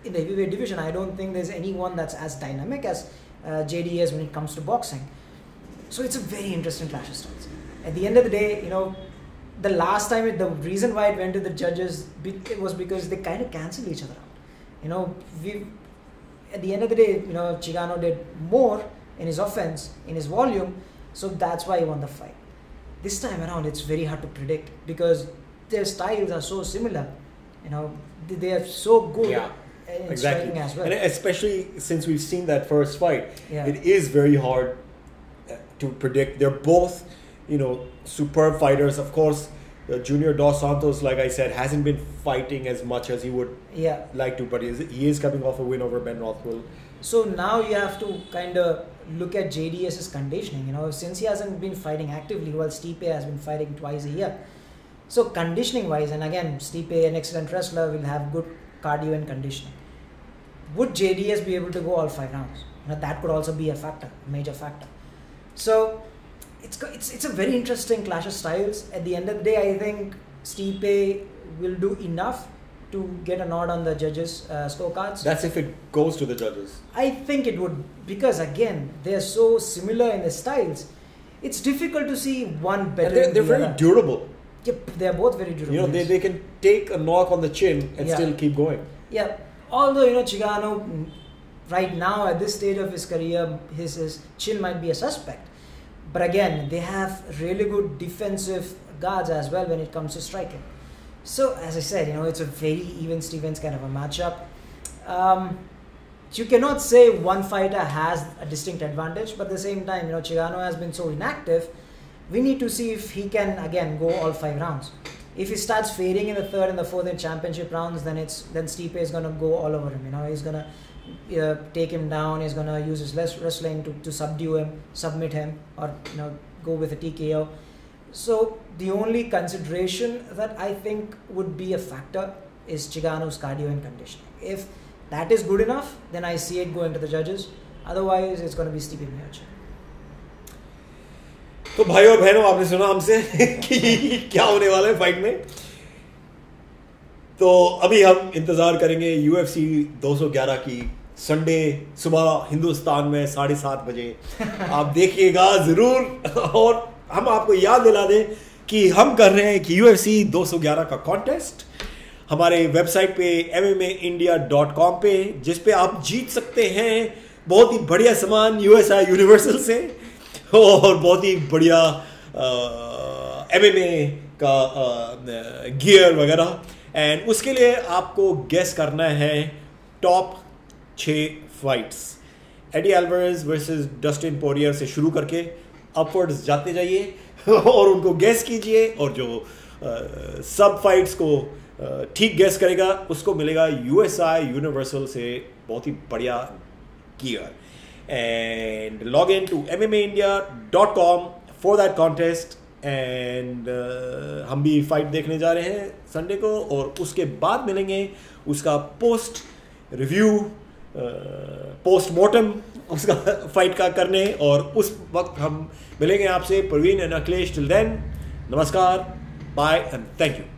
in the heavyweight division, I don't think there's anyone that's as dynamic as JDS when it comes to boxing. So it's a very interesting clash of styles. At the end of the day, the last time the reason why it went to the judges it was because they kind of cancelled each other out. At the end of the day, Chigano did more in his offense, in his volume, so that's why he won the fight. This time around, it's very hard to predict because their styles are so similar. They are so good in striking as well. And especially since we've seen that first fight, Yeah. it is very hard to predict. They're both, superb fighters. Of course, Junior Dos Santos, like I said, hasn't been fighting as much as he would like to, but he is coming off a win over Ben Rothwell. So now you have to kind of look at JDS's conditioning. Since he hasn't been fighting actively, while Stipe has been fighting twice a year. So conditioning wise, and again, Stipe, an excellent wrestler, will have good cardio and conditioning. Would JDS be able to go all 5 rounds? That could also be a factor, a major factor. So it's a very interesting clash of styles. At the end of the day, I think Stipe will do enough to get a nod on the judges' scorecards. That's if it goes to the judges. I think it would, because again, they're so similar in their styles. It's difficult to see one better than They're the very other. durable. Yep, they're both very durable. They can take a knock on the chin and still keep going. Yeah, although Chigano right now at this stage of his career, his chin might be a suspect. But again, they have really good defensive guards as well when it comes to striking. So as I said, it's a very even Stevens kind of a matchup. You cannot say one fighter has a distinct advantage, but at the same time, Chigano has been so inactive. We need to see if he can again go all 5 rounds. If he starts fading in the 3rd and the 4th and championship rounds, then Stipe is gonna go all over him. He's gonna take him down. He's gonna use his wrestling to subdue him, submit him, or go with a TKO. So the only consideration that I think would be a factor is Chigano's cardio and conditioning. If that is good enough, then I see it going to the judges. Otherwise, it's going to be Stipe Miocic. तो भाई और बहनों, आपने सुना हमसे कि क्या होने वाला है फाइट में. तो अभी हम इंतज़ार करेंगे UFC 211 की संडे सुबह हिंदुस्तान में 7:30 बजे। आप देखिएगा ज़रूर। और हम आपको याद दिला दें कि हम कर रहे हैं कि UFC 211 का कॉन्टेस्ट हमारे वेबसाइट पे MMAindia.com पे, जिस पे आप जीत सकते हैं बहुत ही बढ़िया सामान USI यूनिवर्सल से और बहुत ही बढ़िया MMA का गियर वगैरह। एंड उसके लिए आपको गेस करना है top 6 fights Eddie Alvarez versus Dustin Poirier से शुरू करके अपवर्ड्स जाते जाइए और उनको गेस कीजिए, और जो सब फाइट्स को ठीक गेस करेगा उसको मिलेगा USI यूनिवर्सल से बहुत ही बढ़िया gear. And log in to MMAindia.com for that contest. And हम भी फाइट देखने जा रहे हैं संडे को, और उसके बाद मिलेंगे उसका पोस्ट रिव्यू, पोस्टमार्टम उसका फाइट का करने, और उस वक्त हम मिलेंगे आपसे। Praveen and Akhilesh. Till then, नमस्कार, बाय एंड थैंक यू।